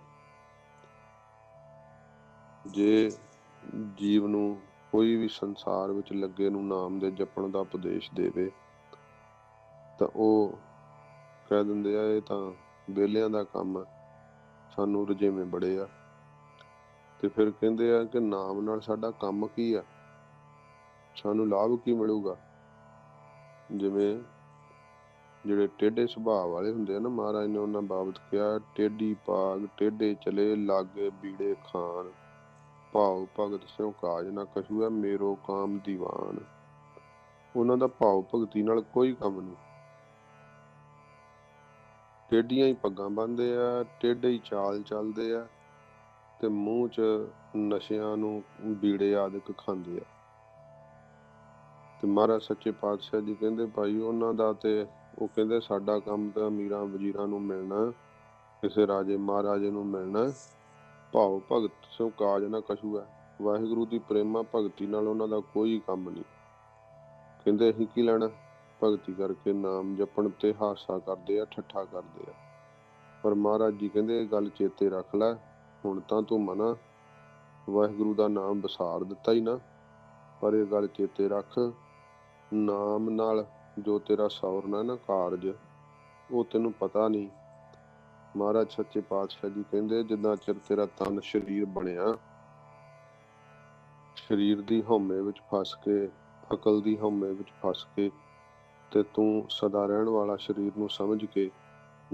ਜੇ ਜੀਵ ਨੂੰ ਕੋਈ ਵੀ ਸੰਸਾਰ ਵਿੱਚ ਲੱਗੇ ਨੂੰ ਨਾਮ ਦੇ ਜਪਣ ਦਾ ਉਪਦੇਸ਼ ਦੇਵੇ ਤਾਂ ਉਹ ਕਹਿ ਦਿੰਦੇ ਆ, ਇਹ ਤਾਂ ਵਿਹਲਿਆਂ ਦਾ ਕੰਮ ਆ, ਸਾਨੂੰ ਰੁਝੇਵੇਂ ਬੜੇ ਆ। ਤੇ ਫਿਰ ਕਹਿੰਦੇ ਆ ਕਿ ਨਾਮ ਨਾਲ ਸਾਡਾ ਕੰਮ ਕੀ ਆ, ਸਾਨੂੰ ਲਾਭ ਕੀ ਮਿਲੂਗਾ। ਜਿਵੇਂ ਜਿਹੜੇ ਟੇਢੇ ਸੁਭਾਅ ਵਾਲੇ ਹੁੰਦੇ ਆ ਨਾ, ਮਹਾਰਾਜ ਨੇ ਉਹਨਾਂ ਬਾਬਤ ਕਿਹਾ, ਟੇਢੀ ਪਾਗ ਟੇਢੇ ਚਲੇ ਲਾਗੇ ਬੀੜੇ ਖਾਨ, ਭਾਉ ਭਗਤ ਸਿਉ ਕਾਜ ਨਾ ਕਛੂ ਹੈ, ਮੇਰੋ ਕਾਮ ਦੀਵਾਨ। ਉਹਨਾਂ ਦਾ ਭਾਵ ਭਗਤੀ ਨਾਲ ਕੋਈ ਕੰਮ ਨਹੀਂ, ਟੇਢੀਆਂ ਹੀ ਪੱਗਾਂ ਬੰਨ੍ਹਦੇ ਆ, ਟੇਢੇ ਹੀ ਚਾਲ ਚੱਲਦੇ ਆ ਤੇ ਮੂੰਹ 'ਚ ਨਸ਼ਿਆਂ ਨੂੰ ਬੀੜੇ ਆਦਿਕ ਖਾਂਦੇ ਆ। ਤੇ ਮਹਾਰਾਜ ਸੱਚੇ ਪਾਤਸ਼ਾਹ ਜੀ ਕਹਿੰਦੇ, ਭਾਈ ਉਹਨਾਂ ਦਾ ਤੇ ਉਹ ਕਹਿੰਦੇ ਸਾਡਾ ਕੰਮ ਤਾਂ ਅਮੀਰਾਂ ਵਜ਼ੀਰਾਂ ਨੂੰ ਮਿਲਣਾ, ਕਿਸੇ ਰਾਜੇ ਮਹਾਰਾਜੇ ਨੂੰ ਮਿਲਣਾ, ਭਾਉ ਭਗਤ ਸਿਉ ਕਾਜ ਨਾ ਕਛੂ ਹੈ। ਵਾਹਿਗੁਰੂ ਦੀ ਪ੍ਰੇਮਾ ਭਗਤੀ ਨਾਲ ਉਹਨਾਂ ਦਾ ਕੋਈ ਕੰਮ ਨਹੀਂ। ਕਹਿੰਦੇ ਅਸੀਂ ਕੀ ਲੈਣਾ, ਭਗਤੀ ਕਰਕੇ ਨਾਮ ਜਪਣ ਤੇ ਹਾਸਾ ਕਰਦੇ ਆ, ਠੱਠਾ ਕਰਦੇ ਆ। ਪਰ ਮਹਾਰਾਜ ਜੀ ਕਹਿੰਦੇ ਇਹ ਗੱਲ ਚੇਤੇ ਰੱਖ ਲੈ, ਹੁਣ ਤਾਂ ਤੂੰ ਮਨਾ ਵਾਹਿਗੁਰੂ ਦਾ ਨਾਮ ਵਿਸਾਰ ਦਿੱਤਾ ਹੀ ਨਾ, ਪਰ ਇਹ ਗੱਲ ਚੇਤੇ ਰੱਖ, ਨਾਮ ਨਾਲ ਜੋ ਤੇਰਾ ਸੌਰਨਾ ਨਾ ਕਾਰਜ, ਉਹ ਤੈਨੂੰ ਪਤਾ ਨਹੀਂ। ਮਹਾਰਾਜ ਸੱਚੇ ਪਾਤਸ਼ਾਹ ਜੀ ਕਹਿੰਦੇ, ਜਿੰਨਾ ਚਿਰ ਤੇਰਾ ਤਨ ਸਰੀਰ ਬਣਿਆ, ਸਰੀਰ ਦੀ ਹਉਮੈ ਵਿੱਚ ਫਸ ਕੇ, ਅਕਲ ਦੀ ਹਉਮੈ ਵਿੱਚ ਫਸ ਕੇ ਤੇ ਤੂੰ ਸਦਾ ਰਹਿਣ ਵਾਲਾ ਸਰੀਰ ਨੂੰ ਸਮਝ ਕੇ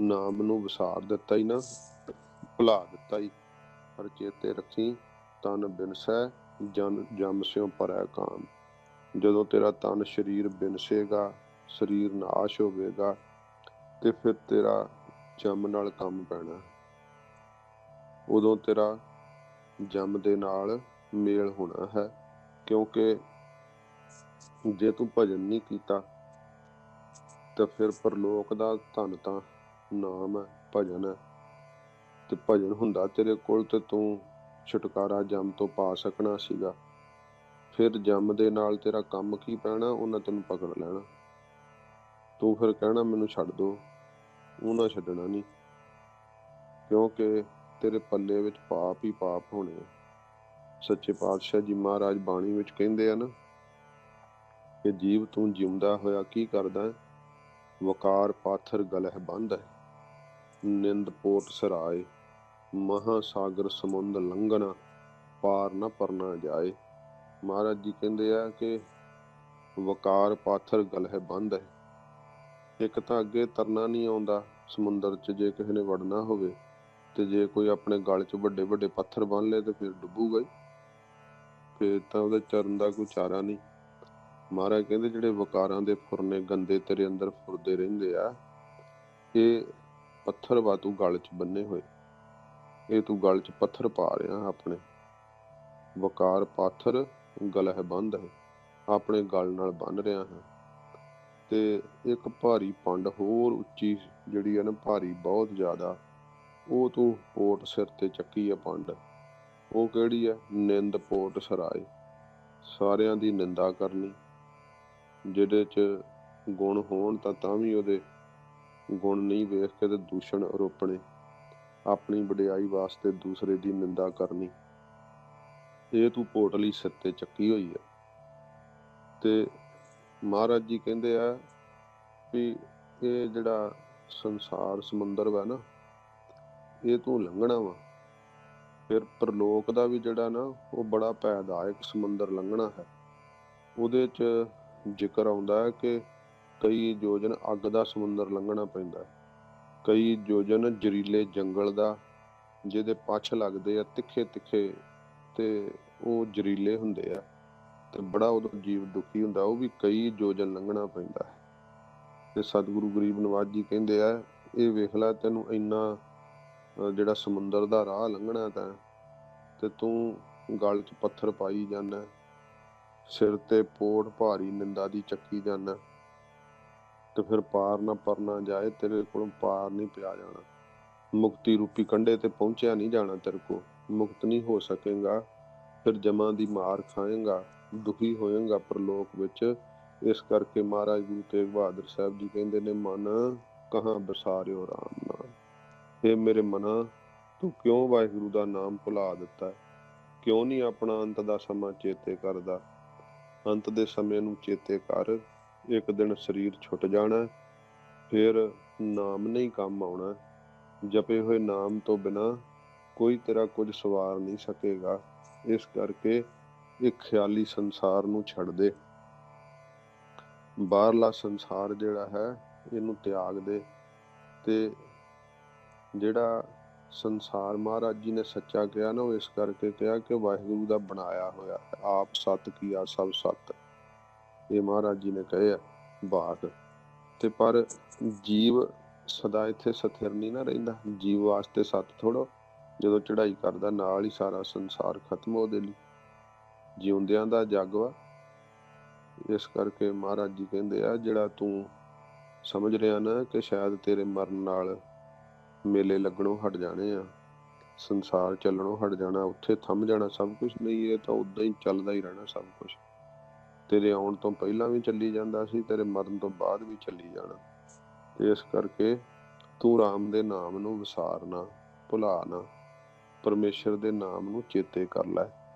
ਨਾਮ ਨੂੰ ਵਿਸਾਰ ਦਿੱਤਾ ਹੀ ਨਾ, ਭੁਲਾ ਦਿੱਤਾ ਹੀ। ਪਰ ਚੇਤੇ ਰੱਖੀ, ਤਨ ਬਿਨਸੈ ਜਮ ਸਿਉ ਭਰੈ ਕਾਮ। ਜਦੋਂ ਤੇਰਾ ਤਨ ਸਰੀਰ ਬਿਨਸੇਗਾ, ਸਰੀਰ ਨਾਸ਼ ਹੋਵੇਗਾ ਤੇ ਫਿਰ ਤੇਰਾ ਜਮ ਨਾਲ ਕੰਮ ਪੈਣਾ। ਉਦੋਂ ਤੇਰਾ ਜਮ ਦੇ ਨਾਲ ਮੇਲ ਹੋਣਾ ਹੈ, ਕਿਉਂਕਿ ਜੇ ਤੂੰ ਭਜਨ ਨਹੀਂ ਕੀਤਾ ਤਾਂ ਫਿਰ ਪਰਲੋਕ ਦਾ ਧਨ ਤਾਂ ਨਾਮ ਹੈ, ਭਜਨ ਹੈ। ਤੇ ਭਜਨ ਹੁੰਦਾ ਤੇਰੇ ਕੋਲ ਤੇ ਤੂੰ ਛੁਟਕਾਰਾ ਜਮ ਤੋਂ ਪਾ ਸਕਣਾ ਸੀਗਾ। ਫਿਰ ਜਮ ਦੇ ਨਾਲ ਤੇਰਾ ਕੰਮ ਕੀ ਪੈਣਾ, ਉਹਨਾਂ ਤੈਨੂੰ ਪਕੜ ਲੈਣਾ। ਤੂੰ ਫਿਰ ਕਹਿਣਾ ਮੈਨੂੰ ਛੱਡ ਦੋ, ਉਹਨਾਂ ਛੱਡਣਾ ਨਹੀਂ, ਕਿਉਂਕਿ ਤੇਰੇ ਪੱਲੇ ਵਿੱਚ ਪਾਪ ਹੀ ਪਾਪ ਹੋਣੇ ਆ। ਸੱਚੇ ਪਾਤਸ਼ਾਹ ਜੀ ਮਹਾਰਾਜ ਬਾਣੀ ਵਿੱਚ ਕਹਿੰਦੇ ਆ ਨਾ ਕਿ ਜੀਵ ਤੂੰ ਜਿਉਂਦਾ ਹੋਇਆ ਕੀ ਕਰਦਾ ਹੈ? ਵਕਾਰ ਪਾਥਰ ਗਲਹਿ ਬੰਧ ਹੈ, ਨਿੰਦ ਪੋਟ ਸਰਾਏ, ਮਹਾ ਸਾਗਰ ਸਮੁੰਦ ਲੰਘਣਾ, ਪਾਰ ਨਾ ਪਰਨਾ ਜਾਏ। ਮਹਾਰਾਜ ਜੀ ਕਹਿੰਦੇ ਆ ਕਿ ਵਕਾਰ ਪਾਥਰ ਗਲਹਿ ਬੰਧ ਹੈ, ਇੱਕ ਤਾਂ ਅੱਗੇ ਤਰਨਾ ਨਹੀਂ ਆਉਂਦਾ ਸਮੁੰਦਰ 'ਚ, ਜੇ ਕਿਸੇ ਨੇ ਵੜਨਾ ਹੋਵੇ ਤੇ ਜੇ ਕੋਈ ਆਪਣੇ ਗਲ 'ਚ ਵੱਡੇ ਵੱਡੇ ਪੱਥਰ ਬੰਨ ਲਏ ਤੇ ਫਿਰ ਡੁੱਬੂਗਾ ਹੀ, ਫਿਰ ਤਾਂ ਉਹਦੇ ਚਰਨ ਦਾ ਕੋਈ ਚਾਰਾ ਨਹੀਂ। ਮਹਾਰਾਜ ਕਹਿੰਦੇ ਜਿਹੜੇ ਵਕਾਰਾਂ ਦੇ ਫੁਰਨੇ ਗੰਦੇ ਤੇਰੇ ਅੰਦਰ ਫੁਰਦੇ ਰਹਿੰਦੇ ਆ, ਇਹ ਪੱਥਰ ਵਾ ਤੂੰ ਗਲ 'ਚ ਬੰਨੇ ਹੋਏ, ਇਹ ਤੂੰ ਗਲ 'ਚ ਪੱਥਰ ਪਾ ਰਿਹਾ ਆਪਣੇ। ਵਕਾਰ ਪਾਥਰ ਗਲਹਿ ਬੰਧ ਹੈ, ਆਪਣੇ ਗਲ ਨਾਲ ਬੰਨ ਰਿਹਾ ਹਾਂ। ਤੇ ਇੱਕ ਭਾਰੀ ਪੰਡ ਹੋਰ ਉੱਚੀ ਜਿਹੜੀ ਆ ਨਾ, ਭਾਰੀ ਬਹੁਤ ਜ਼ਿਆਦਾ, ਉਹ ਤੂੰ ਪੋਟ ਸਿਰ ਤੇ ਚੱਕੀ ਆ ਪੰਡ। ਉਹ ਕਿਹੜੀ ਆ? ਨਿੰਦ ਪੋਟ ਸਰਾਏ, ਸਾਰਿਆਂ ਦੀ ਨਿੰਦਾ ਕਰਨੀ। ਜਿਹਦੇ 'ਚ ਗੁਣ ਹੋਣ ਤਾਂ ਵੀ ਉਹਦੇ ਗੁਣ ਨਹੀਂ ਵੇਖ ਕੇ ਤੇ ਦੂਸ਼ਣ ਆਰੋਪਣੇ, ਆਪਣੀ ਵਡਿਆਈ ਵਾਸਤੇ ਦੂਸਰੇ ਦੀ ਨਿੰਦਾ ਕਰਨੀ, ਇਹ ਤੂੰ ਪੋਟਲੀ ਸਿਰ ਤੇ ਚੱਕੀ ਹੋਈ ਆ। ਤੇ ਮਹਾਰਾਜ ਜੀ ਕਹਿੰਦੇ ਆ ਵੀ ਇਹ ਜਿਹੜਾ ਸੰਸਾਰ ਸਮੁੰਦਰ ਵਾ ਨਾ, ਇਹ ਤੂੰ ਲੰਘਣਾ ਵਾ। ਫਿਰ ਪ੍ਰਲੋਕ ਦਾ ਵੀ ਜਿਹੜਾ ਨਾ, ਉਹ ਬੜਾ ਭੈਦਾਇਕ ਸਮੁੰਦਰ ਲੰਘਣਾ ਹੈ। ਉਹਦੇ 'ਚ ਜ਼ਿਕਰ ਆਉਂਦਾ ਹੈ ਕਿ ਕਈ ਯੋਜਨ ਅੱਗ ਦਾ ਸਮੁੰਦਰ ਲੰਘਣਾ ਪੈਂਦਾ, ਕਈ ਯੋਜਨ ਜ਼ਹਿਰੀਲੇ ਜੰਗਲ ਦਾ, ਜਿਹਦੇ ਪੱਛ ਲੱਗਦੇ ਆ ਤਿੱਖੇ ਤਿੱਖੇ ਤੇ ਉਹ ਜ਼ਹਿਰੀਲੇ ਹੁੰਦੇ ਆ, ਤੇ ਬੜਾ ਉਦੋਂ ਜੀਵ ਦੁਖੀ ਹੁੰਦਾ, ਉਹ ਵੀ ਕਈ ਯੋਜਨ ਲੰਘਣਾ ਪੈਂਦਾ ਹੈ। ਤੇ ਸਤਿਗੁਰੂ ਗਰੀਬ ਨਵਾਜ ਜੀ ਕਹਿੰਦੇ ਆ, ਇਹ ਵੇਖ ਲੈ ਤੈਨੂੰ ਇੰਨਾ ਜਿਹੜਾ ਸਮੁੰਦਰ ਦਾ ਰਾਹ ਲੰਘਣਾ ਤਾਂ, ਤੇ ਤੂੰ ਗਲ 'ਚ ਪੱਥਰ ਪਾਈ ਜਾਂਦਾ, ਸਿਰ ਤੇ ਪੋਟ ਭਾਰੀ ਨਿੰਦਾ ਦੀ ਚੱਕੀ ਜਾਂਦਾ, ਤੇ ਫਿਰ ਪਾਰ ਨਾ ਪਰਨਾ ਜਾਏ, ਤੇਰੇ ਕੋਲੋਂ ਪਾਰ ਨਹੀਂ ਪਿਆ ਜਾਣਾ, ਮੁਕਤੀ ਰੂਪੀ ਕੰਢੇ ਤੇ ਪਹੁੰਚਿਆ ਨਹੀਂ ਜਾਣਾ, ਤੇਰੇ ਕੋਲ ਮੁਕਤ ਨਹੀਂ ਹੋ ਸਕੇਗਾ, ਫਿਰ ਜਮਾਂ ਦੀ ਮਾਰ ਖਾਏਗਾ, ਦੁਖੀ ਹੋਏਗਾ ਪ੍ਰਲੋਕ ਵਿੱਚ। ਇਸ ਕਰਕੇ ਮਹਾਰਾਜ ਗੁਰੂ ਤੇਗ ਬਹਾਦਰ ਸਾਹਿਬ ਜੀ ਕਹਿੰਦੇ ਨੇ, ਮਨ ਕਹਾਂ ਬਸਾਰਿਓ ਰਾਮ ਨਾਮ। ਇਹ ਮੇਰੇ ਮਨਾ, ਤੂੰ ਕਿਉਂ ਵਾਹਿਗੁਰੂ ਦਾ ਨਾਮ ਭੁਲਾ ਦਿੱਤਾ? ਕਿਉਂ ਨਹੀਂ ਆਪਣਾ ਅੰਤ ਦਾ ਸਮਾਂ ਚੇਤੇ ਕਰਦਾ? ਅੰਤ ਦੇ ਸਮੇਂ ਨੂੰ ਚੇਤੇ ਕਰ, ਇੱਕ ਦਿਨ ਸਰੀਰ ਛੁੱਟ ਜਾਣਾ, ਫਿਰ ਨਾਮ ਨਹੀਂ ਕੰਮ ਆਉਣਾ। ਜਪੇ ਹੋਏ ਨਾਮ ਤੋਂ ਬਿਨਾਂ ਕੋਈ ਤੇਰਾ ਕੁਝ ਸਵਾਰ ਨਹੀਂ ਸਕੇਗਾ। ਇਸ ਕਰਕੇ ਇਹ ਖਿਆਲੀ ਸੰਸਾਰ ਨੂੰ ਛੱਡ ਦੇ, ਬਾਹਰਲਾ ਸੰਸਾਰ ਜਿਹੜਾ ਹੈ ਇਹਨੂੰ ਤਿਆਗ ਦੇ। ਤੇ ਜਿਹੜਾ ਸੰਸਾਰ ਮਹਾਰਾਜ ਜੀ ਨੇ ਸੱਚਾ ਕਿਹਾ ਨਾ, ਉਹ ਇਸ ਕਰਕੇ ਕਿਹਾ ਕਿ ਵਾਹਿਗੁਰੂ ਦਾ ਬਣਾਇਆ ਹੋਇਆ ਹੈ, ਆਪ ਸਤ ਕੀਆ ਸਭ ਸਤ, ਇਹ ਮਹਾਰਾਜ ਜੀ ਨੇ ਕਹੇ ਆ ਬਾਤ। ਤੇ ਪਰ ਜੀਵ ਸਦਾ ਇੱਥੇ ਸਥਿਰ ਨਹੀਂ ਨਾ ਰਹਿੰਦਾ, ਜੀਵ ਵਾਸਤੇ ਸੱਤ ਥੋੜੋ, ਜਦੋਂ ਚੜ੍ਹਾਈ ਕਰਦਾ ਨਾਲ ਹੀ ਸਾਰਾ ਸੰਸਾਰ ਖਤਮ ਉਹਦੇ ਲਈ, ਜਿਉਂਦਿਆਂ ਦਾ ਜੱਗ ਵਾ। ਇਸ ਕਰਕੇ ਮਹਾਰਾਜ ਜੀ ਕਹਿੰਦੇ ਆ, ਜਿਹੜਾ ਤੂੰ ਸਮਝ ਰਿਹਾ ਨਾ ਕਿ ਸ਼ਾਇਦ ਤੇਰੇ ਮਰਨ ਨਾਲ ਮੇਲੇ ਲੱਗਣੋਂ ਹਟ ਜਾਣੇ ਆ, ਸੰਸਾਰ ਚੱਲਣੋਂ ਹਟ ਜਾਣਾ, ਉੱਥੇ ਥੰਮ ਜਾਣਾ ਸਭ ਕੁਝ, ਨਹੀਂ, ਇਹ ਤਾਂ ਉਦਾਂ ਹੀ ਚੱਲਦਾ ਹੀ ਰਹਿਣਾ ਸਭ ਕੁਝ। ਤੇਰੇ ਆਉਣ ਤੋਂ ਪਹਿਲਾਂ ਵੀ ਚੱਲੀ ਜਾਂਦਾ ਸੀ, ਤੇਰੇ ਮਰਨ ਤੋਂ ਬਾਅਦ ਵੀ ਚੱਲੀ ਜਾਣਾ। ਤੇ ਇਸ ਕਰਕੇ ਤੂੰ ਰਾਮ ਦੇ ਨਾਮ ਨੂੰ ਵਿਸਾਰ ਨਾ, ਭੁਲਾ ਨਾ, ਪਰਮੇਸ਼ਰ ਦੇ ਨਾਮ ਨੂੰ ਚੇਤੇ ਕਰ ਲੈ।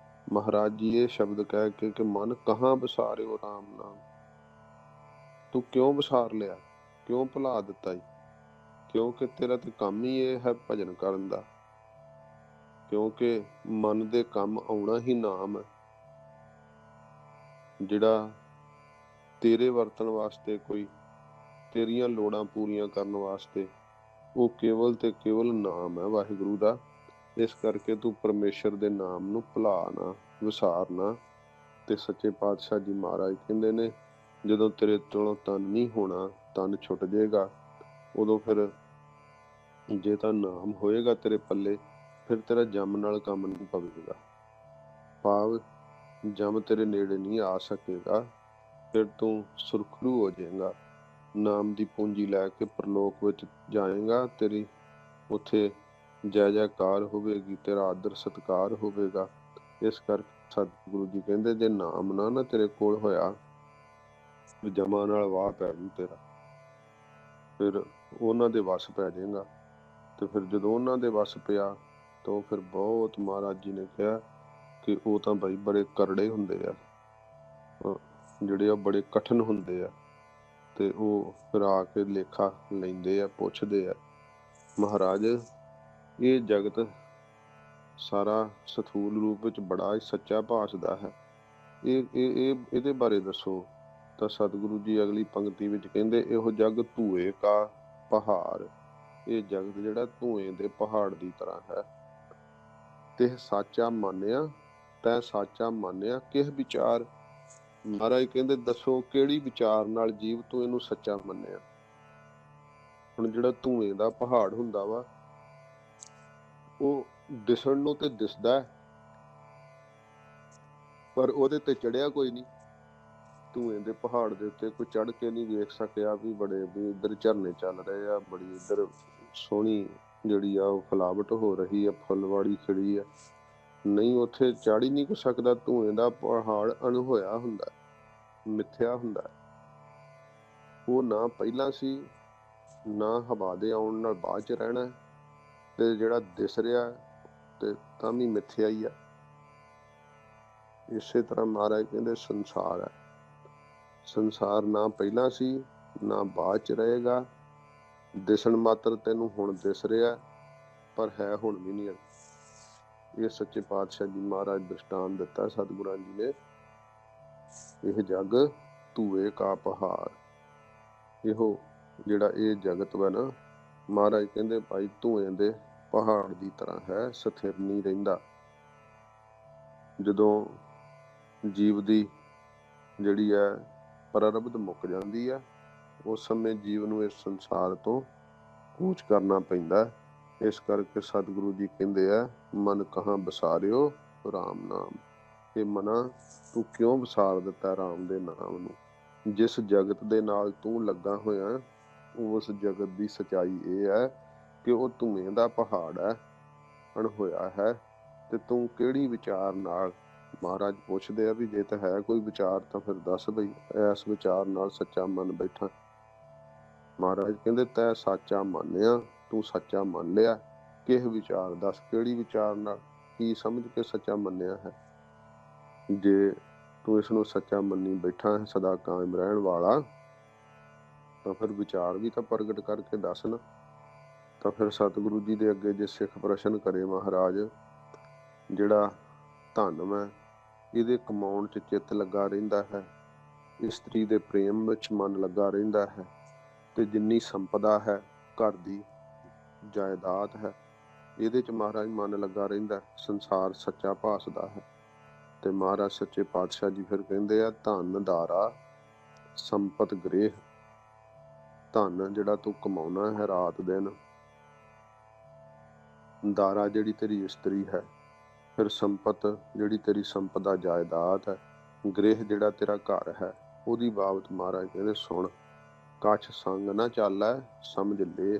ਮਹਾਰਾਜ ਜੀ ਇਹ ਸ਼ਬਦ ਕਹਿ ਕੇ ਕਿ ਮਨ ਕਹਾਂ ਵਿਸਾਰਿਓ ਰਾਮ ਨਾਮ, ਤੂੰ ਕਿਉਂ ਵਿਸਾਰ ਲਿਆ, ਕਿਉਂ ਭੁਲਾ ਦਿੱਤਾ ਜੀ? ਕਿਉਂਕਿ ਤੇਰਾ ਤੇ ਕੰਮ ਹੀ ਇਹ ਹੈ ਭਜਨ ਕਰਨ ਦਾ, ਕਿਉਂਕਿ ਮਨ ਦੇ ਕੰਮ ਆਉਣਾ ਹੀ ਨਾਮ ਹੈ। ਜਿਹੜਾ ਤੇਰੇ ਵਰਤਣ ਵਾਸਤੇ, ਕੋਈ ਤੇਰੀਆਂ ਲੋੜਾਂ ਪੂਰੀਆਂ ਕਰਨ ਵਾਸਤੇ, ਉਹ ਕੇਵਲ ਤੇ ਕੇਵਲ ਨਾਮ ਹੈ ਵਾਹਿਗੁਰੂ ਦਾ। ਇਸ ਕਰਕੇ ਤੂੰ ਪਰਮੇਸ਼ਰ ਦੇ ਨਾਮ ਨੂੰ ਭੁਲਾ ਨਾ, ਵਿਸਾਰ ਨਾ। ਤੇ ਸੱਚੇ ਪਾਤਸ਼ਾਹ ਜੀ ਮਹਾਰਾਜ ਕਹਿੰਦੇ ਨੇ, ਜਦੋਂ ਤੇਰੇ ਕੋਲੋਂ ਤਨ ਨਹੀਂ ਹੋਣਾ, ਤਨ ਛੁੱਟ ਜਾਏਗਾ, ਉਦੋਂ ਫਿਰ ਜੇ ਤਾਂ ਨਾਮ ਹੋਏਗਾ ਤੇਰੇ ਪੱਲੇ, ਫਿਰ ਤੇਰਾ ਜਮ ਨਾਲ ਕੰਮ ਨਹੀਂ ਪਵੇਗਾ, ਭਾਵ ਜਮ ਤੇਰੇ ਨੇੜੇ ਨਹੀਂ ਆ ਸਕੇਗਾ। ਫਿਰ ਤੂੰ ਸੁਰਖਰੂ ਹੋ ਜਾਏਗਾ, ਨਾਮ ਦੀ ਪੂੰਜੀ ਲੈ ਕੇ ਪ੍ਰਲੋਕ ਵਿੱਚ ਜਾਏਗਾ, ਤੇਰੀ ਉੱਥੇ ਜੈ ਜੈਕਾਰ ਹੋਵੇਗੀ, ਤੇਰਾ ਆਦਰ ਸਤਿਕਾਰ ਹੋਵੇਗਾ। ਇਸ ਕਰਕੇ ਸਤਿਗੁਰੂ ਜੀ ਕਹਿੰਦੇ, ਜੇ ਨਾਮ ਨਾ ਤੇਰੇ ਕੋਲ ਹੋਇਆ, ਜਮਾਂ ਨਾਲ ਵਾਹ ਪੈ ਜੂ ਤੇਰਾ। ਫਿਰ ਉਹਨਾਂ ਦੇ ਵੱਸ ਪੈ ਜਾਏਗਾ। ਤੇ ਫਿਰ ਜਦੋਂ ਉਹਨਾਂ ਦੇ ਵੱਸ ਪਿਆ ਤਾਂ ਫਿਰ ਬਹੁਤ ਮਹਾਰਾਜ ਜੀ ਨੇ ਕਿਹਾ ਕਿ ਉਹ ਤਾਂ ਬਈ ਬੜੇ ਕਰੜੇ ਹੁੰਦੇ ਆ, ਜਿਹੜੇ ਆ ਬੜੇ ਕਠਿਨ ਹੁੰਦੇ ਆ, ਤੇ ਉਹ ਫਿਰ ਆ ਕੇ ਲੇਖਾ ਲੈਂਦੇ ਆ, ਪੁੱਛਦੇ ਆ ਮਹਾਰਾਜ ਇਹ ਜਗਤ ਸਾਰਾ ਸਥੂਲ ਰੂਪ ਵਿੱਚ ਬੜਾ ਹੀ ਸੱਚਾ ਭਾਸਦਾ ਹੈ, ਇਹਦੇ ਬਾਰੇ ਦੱਸੋ। ਤਾਂ ਸਤਿਗੁਰੂ ਜੀ ਅਗਲੀ ਪੰਕਤੀ ਵਿੱਚ ਕਹਿੰਦੇ ਇਹੋ ਜਗ ਧੂਏ ਕਾ ਪਹਾੜ, ਇਹ ਜਗਤ ਜਿਹੜਾ ਧੂਏ ਦੇ ਪਹਾੜ ਦੀ ਤਰ੍ਹਾਂ ਹੈ। ਤੇ ਸਾਚਾ ਮੰਨਿਆ ਤੈਂ ਸਾਚਾ ਮੰਨਿਆ ਕਿਹ ਵਿਚਾਰ, ਮਹਾਰਾਜ ਕਹਿੰਦੇ ਦੱਸੋ ਕਿਹੜੀ ਵਿਚਾਰ ਨਾਲ ਜੀਵ ਤੂੰ ਇਹਨੂੰ ਸੱਚਾ ਮੰਨਿਆ। ਹੁਣ ਜਿਹੜਾ ਧੂਏ ਦਾ ਪਹਾੜ ਹੁੰਦਾ ਵਾ ਉਹ ਦਿਸਣ ਨੂੰ ਤੇ ਦਿਸਦਾ, ਪਰ ਉਹਦੇ ਤੇ ਚੜਿਆ ਕੋਈ ਨਹੀਂ। ਧੂਏ ਦੇ ਪਹਾੜ ਦੇ ਉੱਤੇ ਕੋਈ ਚੜ ਕੇ ਨਹੀਂ ਵੇਖ ਸਕਿਆ ਵੀ ਬੜੇ ਵੀ ਇੱਧਰ ਝਰਨੇ ਚੱਲ ਰਹੇ ਆ, ਬੜੀ ਇੱਧਰ ਸੋਹਣੀ ਜਿਹੜੀ ਆ ਉਹ ਫਲਾਵਟ ਹੋ ਰਹੀ ਆ, ਫੁੱਲਵਾੜੀ ਖਿੜੀ ਆ, ਨਹੀਂ ਉੱਥੇ ਚੜ ਹੀ ਨਹੀਂ ਸਕਦਾ। ਧੂਏ ਦਾ ਪਹਾੜ ਅਣਹੋਇਆ ਹੁੰਦਾ, ਮਿੱਥਿਆ ਹੁੰਦਾ, ਉਹ ਨਾ ਪਹਿਲਾਂ ਸੀ ਨਾ ਹਵਾ ਦੇ ਆਉਣ ਨਾਲ ਬਾਅਦ ਚ ਰਹਿਣਾ, ਤੇ ਜਿਹੜਾ ਦਿਸ ਰਿਹਾ ਤੇ ਤਾਂ ਵੀ ਮਿੱਥਿਆ ਹੀ ਆ। ਇਸੇ ਤਰ੍ਹਾਂ ਮਹਾਰਾਜ ਕਹਿੰਦੇ ਸੰਸਾਰ ਹੈ, ਸੰਸਾਰ ਨਾ ਪਹਿਲਾਂ ਸੀ ਨਾ ਬਾਅਦ ਚ ਰਹੇਗਾ, ਦਿਸਣ ਮਾਤਰ ਤੈਨੂੰ ਹੁਣ ਦਿਸ ਰਿਹਾ ਪਰ ਹੈ ਹੁਣ ਵੀ ਨਹੀਂ। ਇਹ ਸੱਚੇ ਪਾਤਸ਼ਾਹ ਜੀ ਮਹਾਰਾਜ ਦ੍ਰਿਸ਼ਟਾਂਤ ਦਿੱਤਾ ਸਤਿਗੁਰਾਂ ਜੀ ਨੇ, ਇਹ ਜਗ ਧੂਏ ਕਾ ਪਹਾੜ, ਇਹੋ ਜਿਹੜਾ ਇਹ ਜਗਤ ਵਾ ਨਾ, ਮਹਾਰਾਜ ਕਹਿੰਦੇ ਭਾਈ ਧੂਏ ਦੇ ਪਹਾੜ ਦੀ ਤਰ੍ਹਾਂ ਹੈ, ਸਥਿਰ ਨਹੀਂ ਰਹਿੰਦਾ। ਜਦੋਂ ਜੀਵ ਦੀ ਜਿਹੜੀ ਹੈ ਪ੍ਰਰਬਧ ਮੁੱਕ ਜਾਂਦੀ ਹੈ, ਉਸ ਸਮੇਂ ਜੀਵ ਨੂੰ ਇਸ ਸੰਸਾਰ ਤੋਂ ਕੂਚ ਕਰਨਾ ਪੈਂਦਾ। ਇਸ ਕਰਕੇ ਸਤਿਗੁਰੂ ਜੀ ਕਹਿੰਦੇ ਆ ਮਨ ਕਹਾਂ ਵਿਸਾਰਿਓ ਰਾਮ ਨਾਮ, ਇਹ ਮਨਾ ਤੂੰ ਕਿਉਂ ਵਿਸਾਰ ਦਿੱਤਾ ਰਾਮ ਦੇ ਨਾਮ ਨੂੰ। ਜਿਸ ਜਗਤ ਦੇ ਨਾਲ ਤੂੰ ਲੱਗਾ ਹੋਇਆ ਉਸ ਜਗਤ ਦੀ ਸਚਾਈ ਇਹ ਹੈ ਕਿ ਉਹ ਧੂਏ ਦਾ ਪਹਾੜ ਹੈ, ਅਣਹੋਇਆ ਹੈ, ਤੇ ਤੂੰ ਕਿਹੜੀ ਵਿਚਾਰ ਨਾਲ, ਮਹਾਰਾਜ ਪੁੱਛਦੇ ਆ ਵੀ ਜੇ ਤਾਂ ਹੈ ਕੋਈ ਵਿਚਾਰ ਤਾਂ ਫਿਰ ਦੱਸ ਬਈ ਇਸ ਵਿਚਾਰ ਨਾਲ ਸੱਚਾ ਮੰਨ ਬੈਠਾ। ਮਹਾਰਾਜ ਕਹਿੰਦੇ ਤੈਂ ਸਾਚਾ ਮੰਨਿਆ, ਤੂੰ ਸੱਚਾ ਮੰਨ ਲਿਆ, ਕਿਹ ਵਿਚਾਰ ਦੱਸ ਕਿਹੜੀ ਵਿਚਾਰ ਨਾਲ, ਕੀ ਸਮਝ ਕੇ ਸੱਚਾ ਮੰਨਿਆ ਹੈ। ਜੇ ਤੂੰ ਇਸ ਨੂੰ ਸੱਚਾ ਮੰਨੀ ਬੈਠਾ ਹੈ ਸਦਾ ਕਾਇਮ ਰਹਿਣ ਵਾਲਾ, ਤਾਂ ਫਿਰ ਵਿਚਾਰ ਵੀ ਤਾਂ ਪ੍ਰਗਟ ਕਰਕੇ ਦੱਸ ਨਾ। ਤਾਂ ਫਿਰ ਸਤਿਗੁਰੂ ਜੀ ਦੇ ਅੱਗੇ ਜੇ ਸਿੱਖ ਪ੍ਰਸ਼ਨ ਕਰੇ ਮਹਾਰਾਜ ਜਿਹੜਾ ਧਨ ਮੈਂ ਇਹਦੇ ਕਮਾਉਣ 'ਚ ਚਿੱਤ ਲੱਗਾ ਰਹਿੰਦਾ ਹੈ, ਇਸਤਰੀ ਦੇ ਪ੍ਰੇਮ ਵਿੱਚ ਮਨ ਲੱਗਾ ਰਹਿੰਦਾ ਹੈ, ਤੇ ਜਿੰਨੀ ਸੰਪਦਾ ਹੈ ਘਰ ਦੀ ਜਾਇਦਾਦ ਹੈ ਇਹਦੇ 'ਚ ਮਹਾਰਾਜ ਮਨ ਲੱਗਾ ਰਹਿੰਦਾ, ਸੰਸਾਰ ਸੱਚਾ ਭਾਸਦਾ ਹੈ। ਤੇ ਮਹਾਰਾਜ ਸੱਚੇ ਪਾਤਸ਼ਾਹ ਜੀ ਫਿਰ ਕਹਿੰਦੇ ਆ ਧਨ ਦਾਰਾ ਸੰਪਤ ਗ੍ਰਹਿ, ਧਨ ਜਿਹੜਾ ਤੂੰ ਕਮਾਉਣਾ ਹੈ ਰਾਤ ਦਿਨ, ਦਾਰਾ ਜਿਹੜੀ ਤੇਰੀ ਇਸਤਰੀ ਹੈ, ਫਿਰ ਸੰਪਤ ਜਿਹੜੀ ਤੇਰੀ ਸੰਪਦਾ ਜਾਇਦਾਦ ਹੈ, ਗ੍ਰਹਿ ਜਿਹੜਾ ਤੇਰਾ ਘਰ ਹੈ, ਉਹਦੀ ਬਾਬਤ ਮਹਾਰਾਜ ਕਹਿੰਦੇ ਸੁਣ, ਕੱਛ ਸੰਗ ਨਾ ਚਾਲੈ ਸਮਝ ਲੈ,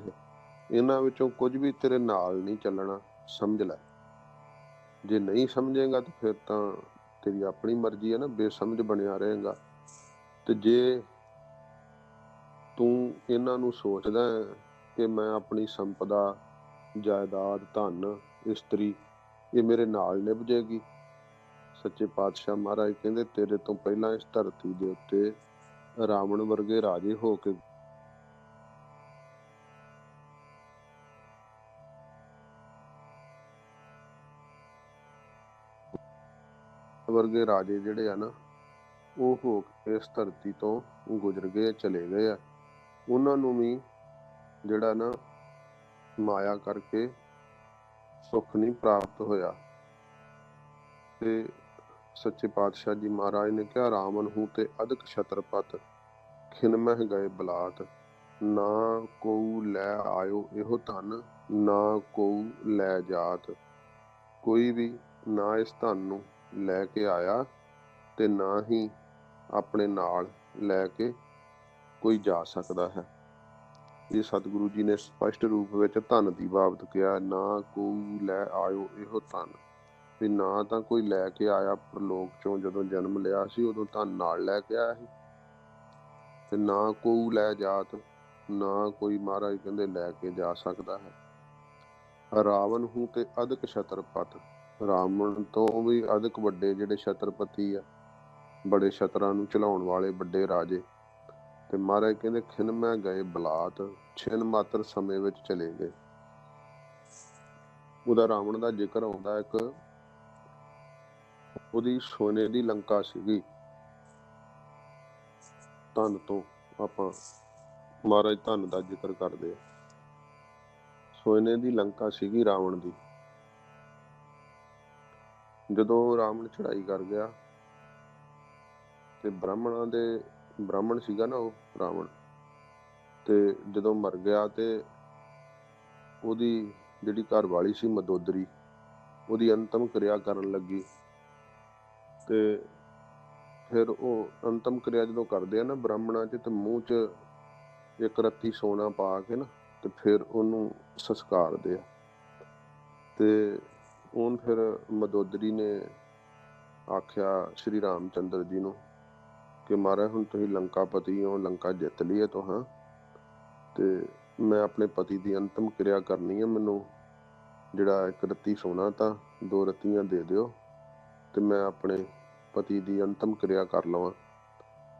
ਇਹਨਾਂ ਵਿੱਚੋਂ ਕੁਝ ਵੀ ਤੇਰੇ ਨਾਲ ਨਹੀਂ ਚੱਲਣਾ, ਸਮਝ ਲੈ। ਜੇ ਨਹੀਂ ਸਮਝੇਗਾ ਤਾਂ ਫਿਰ ਤਾਂ ਤੇਰੀ ਆਪਣੀ ਮਰਜ਼ੀ ਹੈ ਨਾ, ਬੇਸਮਝ ਬਣਿਆ ਰਹੇਗਾ। ਤੇ ਜੇ ਤੂੰ ਇਹਨਾਂ ਨੂੰ ਸੋਚਦਾ ਕਿ ਮੈਂ ਆਪਣੀ ਸੰਪਦਾ ਜਾਇਦਾਦ ਧਨ ਇਸਤਰੀ ਇਹ ਮੇਰੇ ਨਾਲ ਨਿਭ ਜਾਏਗੀ, ਸੱਚੇ ਪਾਤਸ਼ਾਹ ਮਹਾਰਾਜ ਕਹਿੰਦੇ ਤੇਰੇ ਤੋਂ ਪਹਿਲਾਂ ਇਸ ਧਰਤੀ ਦੇ ਉੱਤੇ ਰਾਵਣ ਵਰਗੇ ਰਾਜੇ ਹੋ ਕੇ ਵਰਗੇ ਰਾਜੇ ਜਿਹੜੇ ਆ ਨਾ ਉਹ ਹੋ ਕੇ ਇਸ ਧਰਤੀ ਤੋਂ ਗੁਜ਼ਰ ਗਏ, ਚਲੇ ਗਏ ਆ। ਉਹਨਾਂ ਨੂੰ ਵੀ ਜਿਹੜਾ ਨਾ ਮਾਇਆ ਕਰਕੇ ਸੁੱਖ ਨਹੀਂ ਪ੍ਰਾਪਤ ਹੋਇਆ। ਤੇ ਸੱਚੇ ਪਾਤਸ਼ਾਹ ਜੀ ਮਹਾਰਾਜ ਨੇ ਕਿਹਾ ਰਾਵਣ ਹੂੰ ਤੇ ਅਦਕ ਛਤਰਪਤ, ਖਿਨ ਮਹਿ ਗਏ ਬਲਾਤ, ਨਾ ਕੋਊ ਲੈ ਆਇਓ ਇਹੋ ਧਨ, ਨਾ ਕੋਊ ਲੈ ਜਾਤ, ਕੋਈ ਵੀ ਨਾ ਇਸ ਧਨ ਨੂੰ ਲੈ ਕੇ ਆਇਆ ਤੇ ਨਾ ਹੀ ਆਪਣੇ ਨਾਲ ਲੈ ਕੇ ਕੋਈ ਜਾ ਸਕਦਾ ਹੈ। ਇਹ ਸਤਿਗੁਰੂ ਜੀ ਨੇ ਸਪਸ਼ਟ ਰੂਪ ਵਿੱਚ ਧਨ ਦੀ ਬਾਬਤ ਕਿਹਾ, ਨਾ ਕੋਊ ਲੈ ਆਇਓ ਇਹੋ ਧਨ, ਵੀ ਨਾ ਤਾਂ ਕੋਈ ਲੈ ਕੇ ਆਇਆ ਪ੍ਰਲੋਕ ਚੋਂ, ਜਦੋਂ ਜਨਮ ਲਿਆ ਸੀ ਉਦੋਂ ਧਨ ਨਾਲ ਲੈ ਕੇ ਆਇਆ ਸੀ, ਤੇ ਨਾ ਕੋਊ ਲੈ ਜਾਤ, ਨਾ ਕੋਈ ਮਹਾਰਾਜ ਕਹਿੰਦੇ ਲੈ ਕੇ ਜਾ ਸਕਦਾ ਹੈ। ਰਾਵਣ ਹੂੰ ਤੇ ਅਧਿਕ ਛਤਰਪਤ, ਰਾਵਣ ਤੋਂ ਵੀ ਅਧਿਕ ਵੱਡੇ ਜਿਹੜੇ ਛਤਰਪਤੀ ਆ, ਬੜੇ ਛਤਰਾਂ ਨੂੰ ਚਲਾਉਣ ਵਾਲੇ ਵੱਡੇ ਰਾਜੇ। ਤੇ ਮਹਾਰਾਜ ਕਹਿੰਦੇ ਖਿਨ ਮੈਂ ਗਏ ਬਲਾਤ, ਛਿਨ ਮਾਤਰ ਸਮੇਂ ਵਿੱਚ ਚਲੇ ਗਏ। ਉਹਦਾ ਰਾਵਣ ਦਾ ਜ਼ਿਕਰ ਆਉਂਦਾ, ਇੱਕ ਉਹਦੀ ਸੋਨੇ ਦੀ ਲੰਕਾ ਸੀਗੀ। ਧਨ ਤੋਂ ਆਪਾਂ ਮਹਾਰਾਜ ਧਨ ਦਾ ਜ਼ਿਕਰ ਕਰਦੇ ਆ। ਸੋਨੇ ਦੀ ਲੰਕਾ ਸੀਗੀ ਰਾਵਣ ਦੀ। ਜਦੋਂ ਰਾਵਣ ਚੜਾਈ ਕਰ ਗਿਆ ਤੇ ਬ੍ਰਾਹਮਣ ਸੀਗਾ ਨਾ ਉਹ ਰਾਵਣ, ਤੇ ਜਦੋਂ ਮਰ ਗਿਆ ਤੇ ਉਹਦੀ ਜਿਹੜੀ ਘਰ ਵਾਲੀ ਸੀ ਮੰਦੋਦਰੀ, ਉਹਦੀ ਅੰਤਮ ਕਿਰਿਆ ਕਰਨ ਲੱਗੀ। ਤੇ ਫਿਰ ਉਹ ਅੰਤਮ ਕਿਰਿਆ ਜਦੋਂ ਕਰਦੇ ਆ ਨਾ ਬ੍ਰਾਹਮਣਾਂ 'ਚ, ਤੇ ਮੂੰਹ 'ਚ ਇੱਕ ਰੱਤੀ ਸੋਨਾ ਪਾ ਕੇ ਨਾ ਤੇ ਫਿਰ ਉਹਨੂੰ ਸੰਸਕਾਰਦੇ ਆ। ਤੇ ਹੁਣ ਫਿਰ ਮੰਦੋਦਰੀ ਨੇ ਆਖਿਆ ਸ਼੍ਰੀ ਰਾਮ ਚੰਦਰ ਜੀ ਨੂੰ ਕਿ ਮਹਾਰਾਜ ਹੁਣ ਤੁਸੀਂ ਲੰਕਾਪਤੀ ਹੋ, ਲੰਕਾ ਜਿੱਤ ਲਈ ਹੈ ਤੁਹਾਂ, ਤੇ ਮੈਂ ਆਪਣੇ ਪਤੀ ਦੀ ਅੰਤਮ ਕਿਰਿਆ ਕਰਨੀ ਹੈ। ਮੈਨੂੰ ਜਿਹੜਾ ਇੱਕ ਰੱਤੀ ਸੋਨਾ ਤਾਂ 2 ਰੱਤੀਆਂ ਦੇ ਦਿਓ ਤੇ ਮੈਂ ਆਪਣੇ ਪਤੀ ਦੀ ਅੰਤਮ ਕਿਰਿਆ ਕਰ ਲਵਾਂ।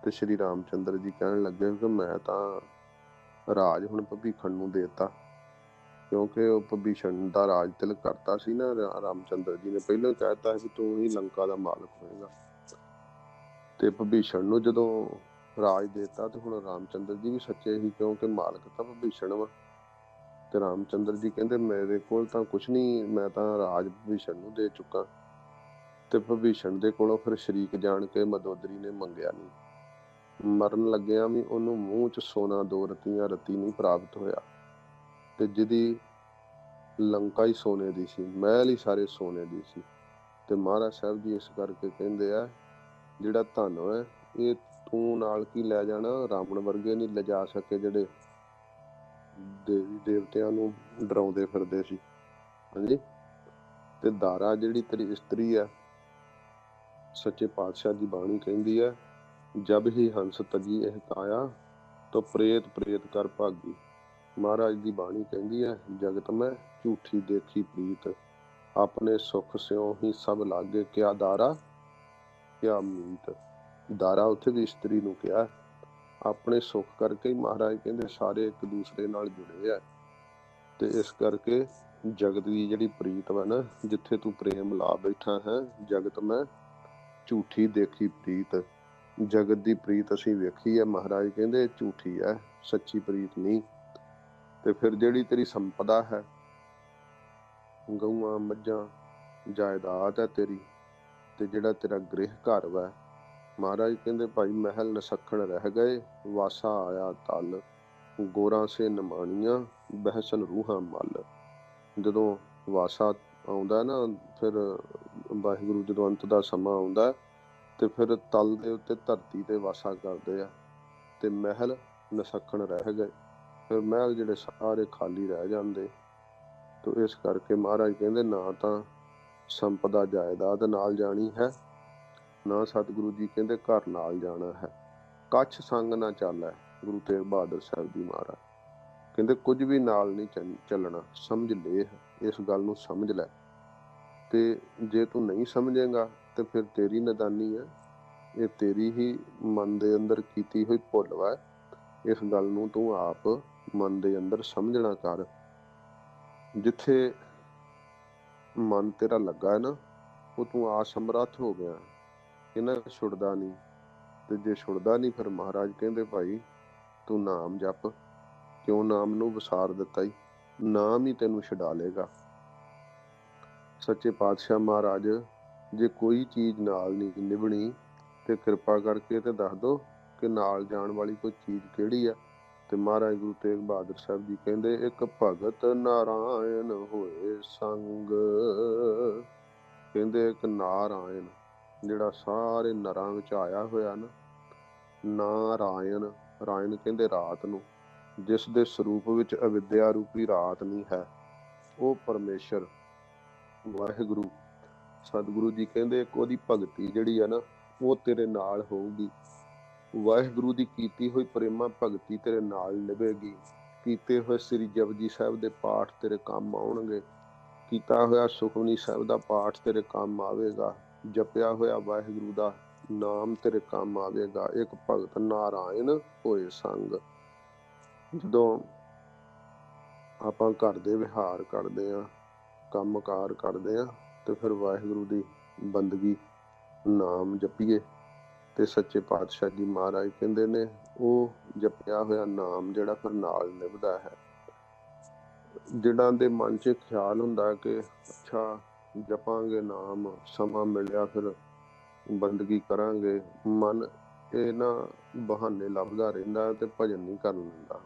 ਤੇ ਸ਼੍ਰੀ ਰਾਮ ਚੰਦਰ ਜੀ ਕਹਿਣ ਲੱਗੇ ਕਿ ਮੈਂ ਤਾਂ ਰਾਜ ਹੁਣ ਭੀਖਣ ਨੂੰ ਦੇਤਾ, ਕਿਉਂਕਿ ਉਹ ਭੀਸ਼ਣ ਦਾ ਰਾਜ ਤਿਲਕ ਕਰਤਾ ਸੀ ਨਾ। ਰਾਮ ਚੰਦਰ ਜੀ ਨੇ ਪਹਿਲਾਂ ਕਹਿਤਾ ਸੀ ਤੂੰ ਹੀ ਲੰਕਾ ਦਾ ਮਾਲਕ ਹੋਏਗਾ। ਤੇ ਭੀਸ਼ਣ ਨੂੰ ਜਦੋਂ ਰਾਜ ਦੇਤਾ ਤੇ ਹੁਣ ਰਾਮ ਚੰਦਰ ਜੀ ਵੀ ਸੱਚੇ ਸੀ, ਕਿਉਂਕਿ ਮਾਲਕ ਤਾਂ ਭੀਸ਼ਣ ਵਾ। ਤੇ ਰਾਮ ਚੰਦਰ ਜੀ ਕਹਿੰਦੇ ਮੇਰੇ ਕੋਲ ਤਾਂ ਕੁਛ ਨਹੀਂ, ਮੈਂ ਤਾਂ ਰਾਜ ਭੀਸ਼ਣ ਨੂੰ ਦੇ ਚੁੱਕਾ। ਤੇ ਭੀਸ਼ਣ ਦੇ ਕੋਲੋਂ ਫਿਰ ਸ਼ਰੀਕ ਜਾਣ ਕੇ ਮੰਦੋਦਰੀ ਨੇ ਮੰਗਿਆ ਨਹੀਂ। ਮਰਨ ਲੱਗਿਆ ਵੀ ਉਹਨੂੰ ਮੂੰਹ 'ਚ ਸੋਨਾ 2 ਰੱਤੀਆਂ ਰੱਤੀ ਨਹੀਂ ਪ੍ਰਾਪਤ ਹੋਇਆ। ਤੇ ਜਿਹਦੀ ਲੰਕਾ ਹੀ ਸੋਨੇ ਦੀ ਸੀ, ਮਹਿਲ ਹੀ ਸਾਰੇ ਸੋਨੇ ਦੀ ਸੀ। ਤੇ ਮਹਾਰਾਜ ਸਾਹਿਬ ਜੀ ਇਸ ਕਰਕੇ ਕਹਿੰਦੇ ਆ ਜਿਹੜਾ ਧਨ ਹੈ ਇਹ ਤੂੰ ਨਾਲ ਕੀ ਲੈ ਜਾਣਾ, ਰਾਵਣ ਵਰਗੇ ਨਹੀਂ ਲਿਜਾ ਸਕੇ ਜਿਹੜੇ ਦੇਵੀ ਦੇਵਤਿਆਂ ਨੂੰ ਡਰਾਉਂਦੇ ਫਿਰਦੇ ਸੀ। ਹਾਂਜੀ। ਤੇ ਦਾਰਾ ਜਿਹੜੀ ਤੇਰੀ ਇਸਤਰੀ ਆ, ਸੱਚੇ ਪਾਤਸ਼ਾਹ ਦੀ ਬਾਣੀ ਕਹਿੰਦੀ ਹੈ ਜਬ ਹੀ ਹੰਸ ਤਜੀ ਇਹ ਕਾਇਆ ਤੋ ਪ੍ਰੇਤ ਪ੍ਰੇਤ ਕਰ ਭਾਗੀ। ਮਹਾਰਾਜ ਦੀ ਬਾਣੀ ਕਹਿੰਦੀ ਹੈ ਜਗਤ ਮੈਂ ਝੂਠੀ ਦੇਖੀ ਪ੍ਰੀਤ, ਆਪਣੇ ਸੁੱਖ ਸਿਓ ਹੀ ਸਭ ਲਾਗੇ, ਕਿਆ ਦਾਰਾ ਕਿਆ ਮੀਤ। ਦਾਰਾ ਉੱਥੇ ਵੀ ਇਸਤਰੀ ਨੂੰ ਕਿਹਾ, ਆਪਣੇ ਸੁੱਖ ਕਰਕੇ ਹੀ ਮਹਾਰਾਜ ਕਹਿੰਦੇ ਸਾਰੇ ਇੱਕ ਦੂਸਰੇ ਨਾਲ ਜੁੜੇ ਆ। ਤੇ ਇਸ ਕਰਕੇ ਜਗਤ ਦੀ ਜਿਹੜੀ ਪ੍ਰੀਤ ਵਾ ਨਾ, ਜਿੱਥੇ ਤੂੰ ਪ੍ਰੇਮ ਲਾ ਬੈਠਾ ਹੈ, ਜਗਤ ਮੈਂ ਝੂਠੀ ਦੇਖੀ ਪ੍ਰੀਤ। ਜਗਤ ਦੀ ਪ੍ਰੀਤ ਅਸੀਂ ਵੇਖੀ ਹੈ, ਮਹਾਰਾਜ ਕਹਿੰਦੇ ਝੂਠੀ ਹੈ, ਸੱਚੀ ਪ੍ਰੀਤ ਨਹੀਂ। ਤੇ ਫਿਰ ਜਿਹੜੀ ਤੇਰੀ ਸੰਪਦਾ ਹੈ, ਗਊਆਂ ਮੱਝਾਂ ਜਾਇਦਾਦ ਹੈ ਤੇਰੀ, ਤੇ ਜਿਹੜਾ ਤੇਰਾ ਗ੍ਰਹਿ ਘਰ ਵਾ, ਮਹਾਰਾਜ ਕਹਿੰਦੇ ਭਾਈ ਮਹਿਲ ਨਸੱਖਣ ਰਹਿ ਗਏ, ਵਾਸਾ ਆਇਆ ਤਲ, ਗੋਰਾਂ ਸੇ ਨਿਮਾਣੀਆਂ ਬਹਿਸਨ ਰੂਹਾਂ ਮਲ। ਜਦੋਂ ਵਾਸਾ ਆਉਂਦਾ ਨਾ, ਫਿਰ ਵਾਹਿਗੁਰੂ ਜਦੋਂ ਅੰਤ ਦਾ ਸਮਾਂ ਆਉਂਦਾ ਤੇ ਫਿਰ ਤਲ ਦੇ ਉੱਤੇ ਧਰਤੀ ਤੇ ਵਾਸਾ ਕਰਦੇ ਆ, ਤੇ ਮਹਿਲ ਨਸੱਖਣ ਰਹਿ ਗਏ। ਫਿਰ ਮਹਿਲ ਜਿਹੜੇ ਸਾਰੇ ਖਾਲੀ ਰਹਿ ਜਾਂਦੇ। ਤੇ ਇਸ ਕਰਕੇ ਮਹਾਰਾਜ ਕਹਿੰਦੇ ਨਾ ਤਾਂ ਸੰਪਦਾ ਜਾਇਦਾਦ ਨਾਲ ਜਾਣੀ ਹੈ, ਨਾ ਸਤਿਗੁਰੂ ਜੀ ਕਹਿੰਦੇ ਘਰ ਨਾਲ ਜਾਣਾ ਹੈ। ਕੱਛ ਸੰਗ ਨਾ ਚੱਲੈ, ਗੁਰੂ ਤੇਗ ਬਹਾਦਰ ਸਾਹਿਬ ਜੀ ਮਹਾਰਾਜ ਕਹਿੰਦੇ ਕੁਝ ਵੀ ਨਾਲ ਨਹੀਂ ਚੱਲਣਾ। ਸਮਝ ਲੈ, ਇਸ ਗੱਲ ਨੂੰ ਸਮਝ ਲੈ। ਤੇ ਜੇ ਤੂੰ ਨਹੀਂ ਸਮਝੇਗਾ ਤੇ ਫਿਰ ਤੇਰੀ ਨਦਾਨੀ ਹੈ, ਇਹ ਤੇਰੀ ਹੀ ਮਨ ਦੇ ਅੰਦਰ ਕੀਤੀ ਹੋਈ ਭੁੱਲ ਵਾ। ਇਸ ਗੱਲ ਨੂੰ ਤੂੰ ਆਪ ਮਨ ਦੇ ਅੰਦਰ ਸਮਝਣਾ ਕਰ। ਜਿੱਥੇ ਮਨ ਤੇਰਾ ਲੱਗਾ ਹੈ ਨਾ, ਉਹ ਤੂੰ ਆਸਮਰੱਥ ਹੋ ਗਿਆ, ਇਹਨਾਂ ਛੁੱਟਦਾ ਨਹੀਂ। ਤੇ ਜੇ ਛੁੱਟਦਾ ਨਹੀਂ ਫਿਰ ਮਹਾਰਾਜ ਕਹਿੰਦੇ ਭਾਈ ਤੂੰ ਨਾਮ ਜਪ। ਕਿਉਂ ਨਾਮ ਨੂੰ ਵਿਸਾਰ ਦਿੱਤਾ ਈ, ਨਾਮ ਹੀ ਤੈਨੂੰ ਛਡਾ ਲੇਗਾ। ਸੱਚੇ ਪਾਤਸ਼ਾਹ ਮਹਾਰਾਜ ਜੇ ਕੋਈ ਚੀਜ਼ ਨਾਲ ਨਹੀਂ ਨਿਭਣੀ ਤੇ ਕਿਰਪਾ ਕਰਕੇ ਤੇ ਦੱਸ ਦੋ ਕਿ ਨਾਲ ਜਾਣ ਵਾਲੀ ਕੋਈ ਚੀਜ਼ ਕਿਹੜੀ ਆ। ਤੇ ਮਹਾਰਾਜ ਗੁਰੂ ਤੇਗ ਬਹਾਦਰ ਸਾਹਿਬ ਜੀ ਕਹਿੰਦੇ ਇੱਕ ਭਗਤ ਨਾਰਾਇਣ ਹੋਏ ਸੰਗ। ਕਹਿੰਦੇ ਇੱਕ ਨਾਰਾਇਣ ਜਿਹੜਾ ਸਾਰੇ ਨਰਾਂ ਵਿੱਚ ਆਇਆ ਹੋਇਆ ਨਾ, ਨਾਰਾਇਣ, ਰਾਇਣ ਕਹਿੰਦੇ ਰਾਤ ਨੂੰ, ਜਿਸ ਦੇ ਸਰੂਪ ਵਿੱਚ ਅਵਿਦਿਆ ਰੂਪੀ ਰਾਤ ਨਹੀਂ ਹੈ, ਉਹ ਪਰਮੇਸ਼ਰ ਵਾਹਿਗੁਰੂ ਸਤਿਗੁਰੂ ਜੀ ਕਹਿੰਦੇ ਇੱਕ ਉਹਦੀ ਭਗਤੀ ਜਿਹੜੀ ਆ ਨਾ, ਉਹ ਤੇਰੇ ਨਾਲ ਹੋਊਗੀ। ਵਾਹਿਗੁਰੂ ਦੀ ਕੀਤੀ ਹੋਈ ਪ੍ਰੇਮਾ ਭਗਤੀ ਤੇਰੇ ਨਾਲ ਨਿਭੇਗੀ। ਕੀਤੇ ਹੋਏ ਸ੍ਰੀ ਜਪਜੀ ਸਾਹਿਬ ਦੇ ਪਾਠ ਤੇਰੇ ਕੰਮ ਆਉਣਗੇ। ਕੀਤਾ ਹੋਇਆ ਸੁਖਮਨੀ ਸਾਹਿਬ ਦਾ ਪਾਠ ਤੇਰੇ ਕੰਮ ਆਵੇਗਾ। ਜਪਿਆ ਹੋਇਆ ਵਾਹਿਗੁਰੂ ਦਾ ਨਾਮ ਤੇਰੇ ਕੰਮ ਆਵੇਗਾ। ਇੱਕ ਭਗਤ ਨਾਰਾਇਣ ਹੋਏ ਸੰਗ। ਜਦੋਂ ਆਪਾਂ ਘਰ ਦੇ ਵਿਹਾਰ ਕਰਦੇ ਹਾਂ, ਕੰਮ ਕਾਰ ਕਰਦੇ ਹਾਂ, ਤੇ ਫਿਰ ਵਾਹਿਗੁਰੂ ਦੀ ਬੰਦਗੀ ਨਾਮ ਜਪੀਏ। ਤੇ ਸੱਚੇ ਪਾਤਸ਼ਾਹ ਜੀ ਮਹਾਰਾਜ ਕਹਿੰਦੇ ਨੇ ਉਹ ਜਪਿਆ ਹੋਇਆ ਨਾਮ ਜਿਹੜਾ ਫਿਰ ਨਾਲ ਨਿਭਦਾ ਹੈ। ਜਿਹਨਾਂ ਦੇ ਮਨ 'ਚ ਖਿਆਲ ਹੁੰਦਾ ਕਿ ਅੱਛਾ ਜਪਾਂਗੇ ਨਾਮ, ਸਮਾਂ ਮਿਲਿਆ ਫਿਰ ਬੰਦਗੀ ਕਰਾਂਗੇ, ਮਨ ਇਹਨਾਂ ਬਹਾਨੇ ਲੱਭਦਾ ਰਹਿੰਦਾ ਤੇ ਭਜਨ ਨਹੀਂ ਕਰਨ ਦਿੰਦਾ।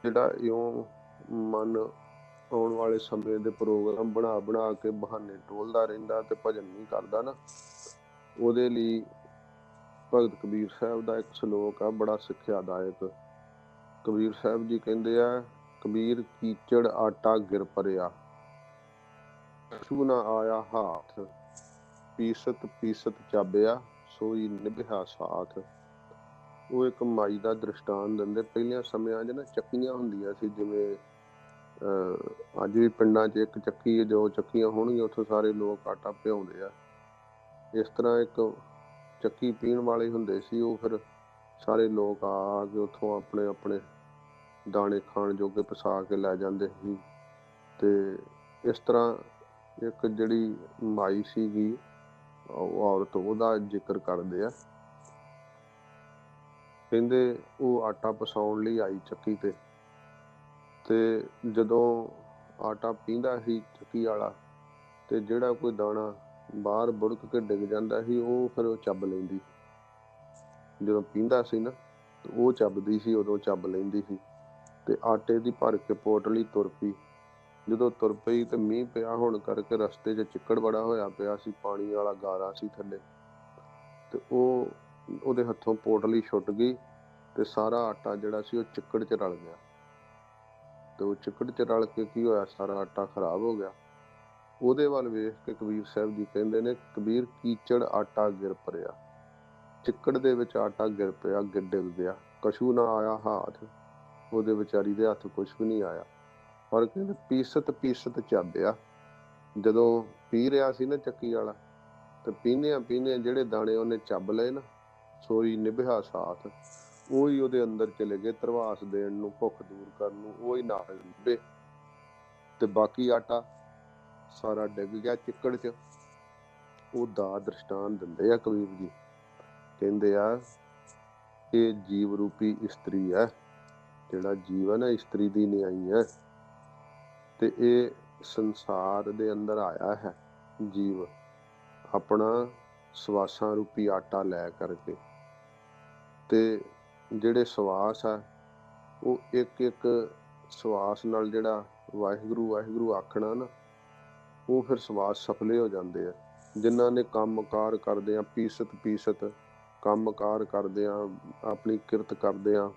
ਜਿਹੜਾ ਇਉਂ ਮਨ ਆਉਣ ਵਾਲੇ ਸਮੇਂ ਦੇ ਪ੍ਰੋਗਰਾਮ ਬਣਾ ਕੇ ਬਹਾਨੇ ਟੋਲਦਾ ਰਹਿੰਦਾ ਤੇ ਭਜਨ ਨਹੀਂ ਕਰਦਾ ਨਾ, ਉਹਦੇ ਲਈ ਭਗਤ ਕਬੀਰ ਸਾਹਿਬ ਦਾ ਇੱਕ ਸ਼ਲੋਕ ਆ ਬੜਾ ਸਿੱਖਿਆਦਾਇਕ। ਕਬੀਰ ਸਾਹਿਬ ਜੀ ਕਹਿੰਦੇ ਆ, ਕਬੀਰ ਕੀਚੜ ਆਟਾ ਗਿਰ ਪਰਿਆ, ਕਛੂ ਨਾ ਆਇਆ ਹਾਥ, ਪੀਸਤ ਪੀਸਤ ਚਾਬਿਆ, ਸੋਈ ਨਿਭਿਆ ਸਾਥ। ਉਹ ਇੱਕ ਮਾਈ ਦਾ ਦ੍ਰਿਸ਼ਟਾਂਤ ਦਿੰਦੇ। ਪਹਿਲਿਆਂ ਸਮਿਆਂ 'ਚ ਨਾ ਚੱਕੀਆਂ ਹੁੰਦੀਆਂ ਸੀ, ਜਿਵੇਂ ਅੱਜ ਵੀ ਪਿੰਡਾਂ 'ਚ ਇੱਕ ਚੱਕੀ, ਜੋ ਚੱਕੀਆਂ ਹੋਣਗੀਆਂ ਉੱਥੋਂ ਸਾਰੇ ਲੋਕ ਆਟਾ ਭਿਉਂਦੇ ਆ। ਇਸ ਤਰ੍ਹਾਂ ਇੱਕ ਚੱਕੀ ਪੀਣ ਵਾਲੇ ਹੁੰਦੇ ਸੀ, ਉਹ ਫਿਰ ਸਾਰੇ ਲੋਕ ਆ ਕੇ ਉੱਥੋਂ ਆਪਣੇ ਆਪਣੇ ਦਾਣੇ ਖਾਣ ਜੋਗੇ ਪਿਸਾ ਕੇ ਲੈ ਜਾਂਦੇ ਸੀ। ਤੇ ਇਸ ਤਰ੍ਹਾਂ ਇੱਕ ਜਿਹੜੀ ਮਾਈ ਸੀਗੀ ਔਰਤ, ਉਹਦਾ ਜ਼ਿਕਰ ਕਰਦੇ ਆ। ਕਹਿੰਦੇ ਉਹ ਆਟਾ ਪਿਸਾਉਣ ਲਈ ਆਈ ਚੱਕੀ ਤੇ ਜਦੋਂ ਆਟਾ ਪੀਂਦਾ ਸੀ ਚੱਕੀ ਵਾਲਾ, ਤੇ ਜਿਹੜਾ ਕੋਈ ਦਾਣਾ ਬਾਹਰ ਬੁੜਕ ਕੇ ਡਿੱਗ ਜਾਂਦਾ ਸੀ ਉਹ ਫਿਰ ਉਹ ਚੱਬ ਲੈਂਦੀ। ਜਦੋਂ ਪੀਂਦਾ ਸੀ ਨਾ ਉਹ ਚੱਬਦੀ ਸੀ, ਉਦੋਂ ਚੱਬ ਲੈਂਦੀ ਸੀ। ਤੇ ਆਟੇ ਦੀ ਭਰ ਕੇ ਪੋਟਲੀ ਤੁਰ ਪਈ। ਜਦੋਂ ਤੁਰ ਪਈ ਤੇ ਮੀਂਹ ਪਿਆ ਹੋਣ ਕਰਕੇ ਰਸਤੇ 'ਚ ਚਿੱਕੜ ਬੜਾ ਹੋਇਆ ਪਿਆ ਸੀ, ਪਾਣੀ ਵਾਲਾ ਗਾਰਾ ਸੀ ਥੱਲੇ, ਤੇ ਉਹਦੇ ਹੱਥੋਂ ਪੋਟਲੀ ਛੁੱਟ ਗਈ ਤੇ ਸਾਰਾ ਆਟਾ ਜਿਹੜਾ ਸੀ ਉਹ ਚਿੱਕੜ 'ਚ ਰਲ ਗਿਆ। ਤੇ ਉਹ ਚਿੱਕੜ 'ਚ ਰਲ ਕੇ ਕੀ ਹੋਇਆ, ਸਾਰਾ ਆਟਾ ਖਰਾਬ ਹੋ ਗਿਆ। ਉਹਦੇ ਵੱਲ ਵੇਖ ਕੇ ਕਬੀਰ ਸਾਹਿਬ ਜੀ ਕਹਿੰਦੇ ਨੇ, ਕਬੀਰ ਕੀਚੜ ਆਟਾ ਗਿਰ ਪਰਿਆ, ਚਿੱਕੜ ਦੇ ਵਿੱਚ ਆਟਾ ਗਿਰ ਪਿਆ, ਡਿੱਗ ਗਿਆ। ਕਛੂ ਨਾ ਆਇਆ ਹਾਥ, ਉਹਦੇ ਵਿਚਾਰੀ ਦੇ ਹੱਥ ਕੁਛ ਵੀ ਨਹੀਂ ਆਇਆ। ਪਰ ਕਹਿੰਦੇ ਪੀਸਤ ਪੀਸਤ ਚਾਬਿਆ, ਜਦੋਂ ਪੀ ਰਿਹਾ ਸੀ ਨਾ ਚੱਕੀ ਵਾਲਾ, ਤੇ ਪੀਂਦਿਆਂ ਜਿਹੜੇ ਦਾਣੇ ਉਹਨੇ ਚੱਬ ਲਏ ਨਾ, ਸੋਈ ਨਿਭਿਆ ਸਾਥ, ਉਹੀ ਉਹਦੇ ਅੰਦਰ ਚਲੇ ਗਏ ਧਰਵਾਸ ਦੇਣ ਨੂੰ, ਭੁੱਖ ਦੂਰ ਕਰਨ ਨੂੰ, ਉਹੀ ਨਾਲ ਨਿਭੇ। ਤੇ ਬਾਕੀ ਆਟਾ ਸਾਰਾ ਡਿੱਗ ਗਿਆ ਚਿੱਕੜ 'ਚ। ਉਹਦਾ ਦ੍ਰਿਸ਼ਟਾਂਤ ਦਿੰਦੇ ਆ ਕਬੀਰ ਜੀ। ਕਹਿੰਦੇ ਆ ਇਹ ਜੀਵ ਰੂਪੀ ਇਸਤਰੀ ਹੈ, ਜਿਹੜਾ ਜੀਵ ਹੈ ਨਾ, ਇਸਤਰੀ ਦੀ ਨਿਆਈ ਹੈ। ਤੇ ਇਹ ਸੰਸਾਰ ਦੇ ਅੰਦਰ ਆਇਆ ਹੈ ਜੀਵ ਆਪਣਾ ਸਵਾਸਾਂ ਰੂਪੀ ਆਟਾ ਲੈ ਕਰਕੇ। ਤੇ ਜਿਹੜੇ ਸਵਾਸ ਆ ਉਹ ਇੱਕ ਇੱਕ ਸਵਾਸ ਨਾਲ ਜਿਹੜਾ ਵਾਹਿਗੁਰੂ ਵਾਹਿਗੁਰੂ ਆਖਣਾ ਨਾ, ਉਹ ਫਿਰ ਸਵਾਸ ਸਫਲੇ ਹੋ ਜਾਂਦੇ ਆ। ਜਿਨ੍ਹਾਂ ਨੇ ਕੰਮ ਕਾਰ ਕਰਦੇ ਆ, ਪੀਸਤ ਕੰਮ ਕਾਰ ਕਰਦੇ ਆ, ਆਪਣੀ ਕਿਰਤ ਕਰਦੇ ਆ,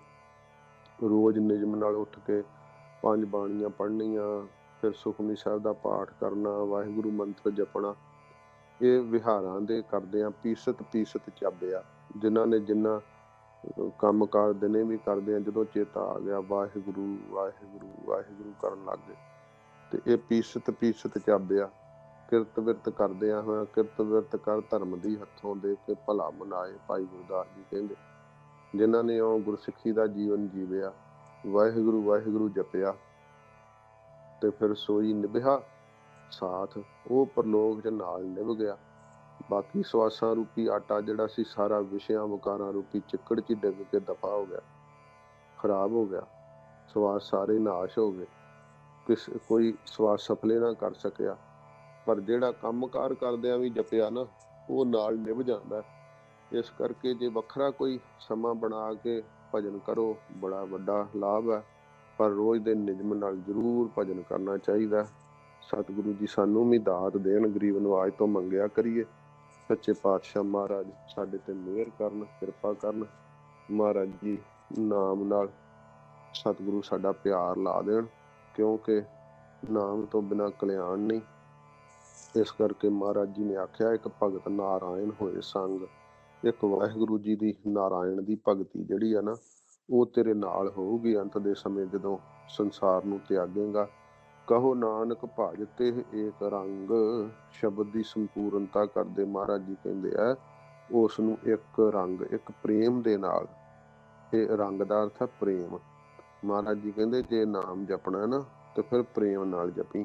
ਰੋਜ਼ ਨਿਯਮ ਨਾਲ ਉੱਠ ਕੇ 5 ਬਾਣੀਆਂ ਪੜ੍ਹਨੀਆਂ, ਫਿਰ ਸੁਖਮਨੀ ਸਾਹਿਬ ਦਾ ਪਾਠ ਕਰਨਾ, ਵਾਹਿਗੁਰੂ ਮੰਤਰ ਜਪਣਾ, ਇਹ ਵਿਹਾਰਾਂ ਦੇ ਕਰਦੇ ਆ। ਪੀਸਤ ਚਾਬਿਆ, ਜਿਨ੍ਹਾਂ ਨੇ ਜਿੰਨਾ ਕੰਮ ਕਾਰ ਦਿਨੇ ਵੀ ਕਰਦੇ ਆ, ਜਦੋਂ ਚੇਤਾ ਆ ਗਿਆ ਵਾਹਿਗੁਰੂ ਵਾਹਿਗੁਰੂ ਵਾਹਿਗੁਰੂ ਕਰਨ ਲੱਗ ਗਏ। ਤੇ ਇਹ ਪੀਸਤ ਚਾਬਿਆ, ਕਿਰਤ ਵਿਰਤ ਕਰਦੇ ਆ ਹੋਇਆ, ਕਿਰਤ ਵਿਰਤ ਕਰ ਧਰਮ ਦੀ ਹੱਥੋਂ ਦੇ ਕੇ ਭਲਾ ਮਨਾਏ, ਭਾਈ ਗੁਰਦਾਸ ਜੀ ਕਹਿੰਦੇ। ਜਿਨ੍ਹਾਂ ਨੇ ਉਹ ਗੁਰਸਿੱਖੀ ਦਾ ਜੀਵਨ ਜੀਵਿਆ, ਵਾਹਿਗੁਰੂ ਵਾਹਿਗੁਰੂ ਜਪਿਆ, ਤੇ ਫਿਰ ਸੋਈ ਨਿਭਿਆ ਸਾਥ, ਉਹ ਪਰਲੋਕ 'ਚ ਨਾਲ ਨਿਭ ਗਿਆ। ਬਾਕੀ ਸਵਾਸਾਂ ਰੂਪੀ ਆਟਾ ਜਿਹੜਾ ਸੀ ਸਾਰਾ ਵਿਸ਼ਿਆਂ ਵਿਕਾਰਾਂ ਰੂਪੀ ਚਿੱਕੜ 'ਚ ਡਿੱਗ ਕੇ ਦਫਾ ਹੋ ਗਿਆ, ਖਰਾਬ ਹੋ ਗਿਆ। ਸਵਾਸ ਸਾਰੇ ਨਾਸ਼ ਹੋ ਗਏ, ਕੋਈ ਸਵਾਸ ਸਫਲੇ ਨਾ ਕਰ ਸਕਿਆ। ਪਰ ਜਿਹੜਾ ਕੰਮ ਕਾਰ ਕਰਦਿਆਂ ਵੀ ਜਪਿਆ ਨਾ, ਉਹ ਨਾਲ ਨਿਭ ਜਾਂਦਾ। ਇਸ ਕਰਕੇ ਜੇ ਵੱਖਰਾ ਕੋਈ ਸਮਾਂ ਬਣਾ ਕੇ ਭਜਨ ਕਰੋ, ਬੜਾ ਵੱਡਾ ਲਾਭ ਹੈ। ਪਰ ਰੋਜ਼ ਦੇ ਨਿਯਮ ਨਾਲ ਜ਼ਰੂਰ ਭਜਨ ਕਰਨਾ ਚਾਹੀਦਾ। ਸਤਿਗੁਰੂ ਜੀ ਸਾਨੂੰ ਵੀ ਦਾਤ ਦੇਣ, ਗਰੀਬ ਨਵਾਜ ਤੋਂ ਮੰਗਿਆ ਕਰੀਏ। ਸੱਚੇ ਪਾਤਸ਼ਾਹ ਮਹਾਰਾਜ ਸਾਡੇ ਤੇ ਮਿਹਰ ਕਰਨ, ਕਿਰਪਾ ਕਰਨ। ਮਹਾਰਾਜ ਜੀ ਨਾਮ ਨਾਲ ਸਤਿਗੁਰੂ ਸਾਡਾ ਪਿਆਰ ਲਾ ਦੇਣ, ਕਿਉਂਕਿ ਨਾਮ ਤੋਂ ਬਿਨਾਂ ਕਲਿਆਣ ਨਹੀਂ। ਇਸ ਕਰਕੇ ਮਹਾਰਾਜ ਜੀ ਨੇ ਆਖਿਆ, ਇੱਕ ਭਗਤ ਨਾਰਾਇਣ ਹੋਏ ਸੰਗ। ਇੱਕ ਵਾਹਿਗੁਰੂ ਜੀ ਦੀ ਨਾਰਾਇਣ ਦੀ ਭਗਤੀ ਜਿਹੜੀ ਆ ਨਾ, ਉਹ ਤੇਰੇ ਨਾਲ ਹੋਊਗੀ ਅੰਤ ਦੇ ਸਮੇਂ ਜਦੋਂ ਸੰਸਾਰ ਨੂੰ ਤਿਆਗੇਗਾ। ਕਹੋ ਨਾਨਕ ਭਜ ਤੇ ਏਕ ਰੰਗ, ਸ਼ਬਦ ਦੀ ਸੰਪੂਰਨਤਾ ਕਰਦੇ ਮਹਾਰਾਜ ਜੀ ਕਹਿੰਦੇ ਆ ਉਸ ਨੂੰ ਇੱਕ ਰੰਗ, ਇੱਕ ਪ੍ਰੇਮ ਦੇ ਨਾਲ। ਇਹ ਰੰਗ ਦਾ ਅਰਥ ਹੈ ਪ੍ਰੇਮ। ਮਹਾਰਾਜ ਜੀ ਕਹਿੰਦੇ ਜੇ ਨਾਮ ਜਪਣਾ ਨਾ ਤੇ ਫਿਰ ਪ੍ਰੇਮ ਨਾਲ ਜਪੀ,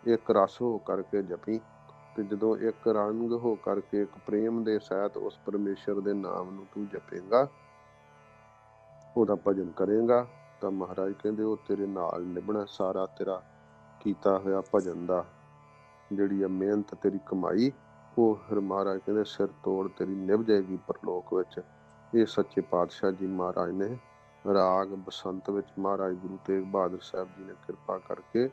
ਇੱਕ ਰਸ ਹੋ ਕਰਕੇ ਜਪੀ। ਤੇ ਜਦੋਂ ਇੱਕ ਰੰਗ ਹੋ ਕਰਕੇ ਇੱਕ ਪ੍ਰੇਮ ਦੇ ਸਹਿਤ ਉਸ ਪਰਮੇਸ਼ਰ ਦੇ ਨਾਮ ਨੂੰ ਤੂੰ ਜਪੇਗਾ, ਉਹਦਾ ਭਜਨ ਕਰੇਗਾ, ਤਾਂ ਮਹਾਰਾਜ ਕਹਿੰਦੇ ਉਹ ਤੇਰੇ ਨਾਲ ਨਿਭਣਾ। ਸਾਰਾ ਤੇਰਾ ਕੀਤਾ ਹੋਇਆ ਭਜਨ ਦਾ ਜਿਹੜੀ ਆ ਮਿਹਨਤ, ਤੇਰੀ ਕਮਾਈ, ਉਹ ਫਿਰ ਮਹਾਰਾਜ ਕਹਿੰਦੇ ਸਿਰ ਤੋੜ ਤੇਰੀ ਨਿਭ ਜਾਏਗੀ ਪਰਲੋਕ ਵਿੱਚ। ਇਹ ਸੱਚੇ ਪਾਤਸ਼ਾਹ ਜੀ ਮਹਾਰਾਜ ਨੇ ਰਾਗ ਬਸੰਤ ਵਿੱਚ ਮਹਾਰਾਜ ਗੁਰੂ ਤੇਗ ਬਹਾਦਰ ਸਾਹਿਬ ਜੀ ਨੇ ਕਿਰਪਾ ਕਰਕੇ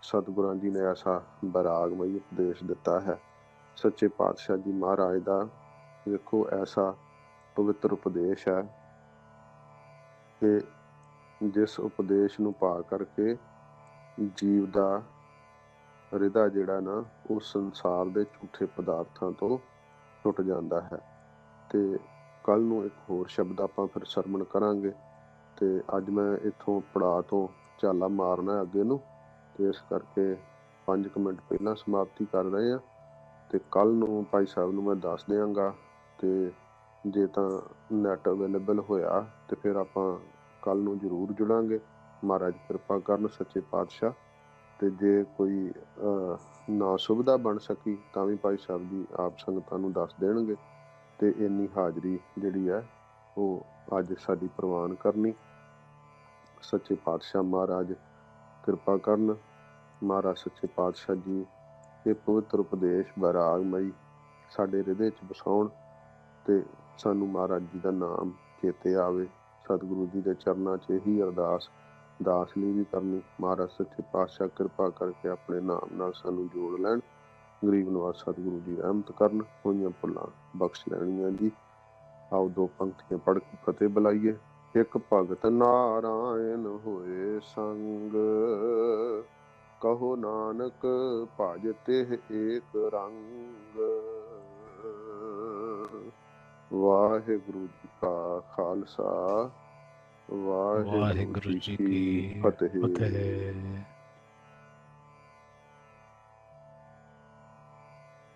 ਸਤਿਗੁਰਾਂ ਜੀ ਨੇ ਐਸਾ ਬੈਰਾਗਮਈ ਉਪਦੇਸ਼ ਦਿੱਤਾ ਹੈ। ਸੱਚੇ ਪਾਤਸ਼ਾਹ ਜੀ ਮਹਾਰਾਜ ਦਾ ਵੇਖੋ ਐਸਾ ਪਵਿੱਤਰ ਉਪਦੇਸ਼ ਹੈ ਕਿ ਜਿਸ ਉਪਦੇਸ਼ ਨੂੰ ਪਾ ਕਰਕੇ ਜੀਵ ਦਾ ਹਿਰਦਾ ਜਿਹੜਾ ਨਾ ਉਹ ਸੰਸਾਰ ਦੇ ਝੂਠੇ ਪਦਾਰਥਾਂ ਤੋਂ ਟੁੱਟ ਜਾਂਦਾ ਹੈ। ਤੇ ਕੱਲ ਨੂੰ ਇੱਕ ਹੋਰ ਸ਼ਬਦ ਆਪਾਂ ਫਿਰ ਸਰਵਣ ਕਰਾਂਗੇ। ਤੇ ਅੱਜ ਮੈਂ ਇੱਥੋਂ ਪੜਾਅ ਤੋਂ ਝਾਲਾ ਮਾਰਨਾ ਅੱਗੇ ਨੂੰ, ਤੇ ਇਸ ਕਰਕੇ 5 ਮਿੰਟ ਪਹਿਲਾਂ ਸਮਾਪਤੀ ਕਰ ਰਹੇ ਹਾਂ। ਤੇ ਕੱਲ ਨੂੰ ਭਾਈ ਸਾਹਿਬ ਨੂੰ ਮੈਂ ਦੱਸ ਦਿਆਂਗਾ, ਤੇ ਜੇ ਤਾਂ ਨੈਟ ਅਵੇਲੇਬਲ ਹੋਇਆ ਤੇ ਫਿਰ ਆਪਾਂ ਕੱਲ ਨੂੰ ਜ਼ਰੂਰ ਜੁੜਾਂਗੇ। ਮਹਾਰਾਜ ਕਿਰਪਾ ਕਰਨ ਸੱਚੇ ਪਾਤਸ਼ਾਹ। ਤੇ ਜੇ ਕੋਈ ਨਾ ਸੁਵਿਧਾ ਬਣ ਸਕੀ ਤਾਂ ਵੀ ਭਾਈ ਸਾਹਿਬ ਜੀ ਆਪ ਸੰਗਤਾਂ ਨੂੰ ਦੱਸ ਦੇਣਗੇ। ਤੇ ਇੰਨੀ ਹਾਜ਼ਰੀ ਜਿਹੜੀ ਹੈ ਉਹ ਅੱਜ ਸਾਡੀ ਪ੍ਰਵਾਨ ਕਰਨੀ। ਸੱਚੇ ਪਾਤਸ਼ਾਹ ਮਹਾਰਾਜ ਕਿਰਪਾ ਕਰਨ। ਮਹਾਰਾਜ ਸੱਚੇ ਪਾਤਸ਼ਾਹ ਜੀ ਇਹ ਪਵਿੱਤਰ ਉਪਦੇਸ਼ ਬੈਰਾਗਮਈ ਸਾਡੇ ਹਿਰਦੇ 'ਚ ਵਸਾਉਣ ਤੇ ਸਾਨੂੰ ਮਹਾਰਾਜ ਜੀ ਦਾ ਨਾਮ ਚੇਤੇ ਆਵੇ। ਸਤਿਗੁਰੂ ਜੀ ਦੇ ਚਰਨਾਂ 'ਚ ਇਹੀ ਅਰਦਾਸ ਦਾਸ ਲਈ ਵੀ ਕਰਨੀ। ਮਹਾਰਾਜ ਸੱਚੇ ਪਾਤਸ਼ਾਹ ਕਿਰਪਾ ਕਰਕੇ ਆਪਣੇ ਨਾਮ ਨਾਲ ਸਾਨੂੰ ਜੋੜ ਲੈਣ। ਗਰੀਬ ਨਵਾਜ਼ ਸਤਿਗੁਰੂ ਜੀ ਰਹਿਮਤ ਕਰਨ, ਹੋਈਆਂ ਭੁੱਲਾਂ ਬਖਸ਼ ਲੈਣੀਆਂ ਜੀ। ਆਓ 2 ਪੰਕਤੀਆਂ ਪੜ੍ਹ ਕੇ ਫਤਿਹ ਬੁਲਾਈਏ। ਇੱਕ ਭਗਤ ਨਾਰਾਇਣ ਹੋਏ ਸੰਗ, ਕਹੋ ਨਾਨਕ ਭਜ ਤਿਹ ਏਕ ਰੰਗ। ਵਾਹਿਗੁਰੂ ਜੀ ਕਾ ਖਾਲਸਾ, ਵਾਹਿਗੁਰੂ ਜੀ ਕੀ ਫਤਿਹ।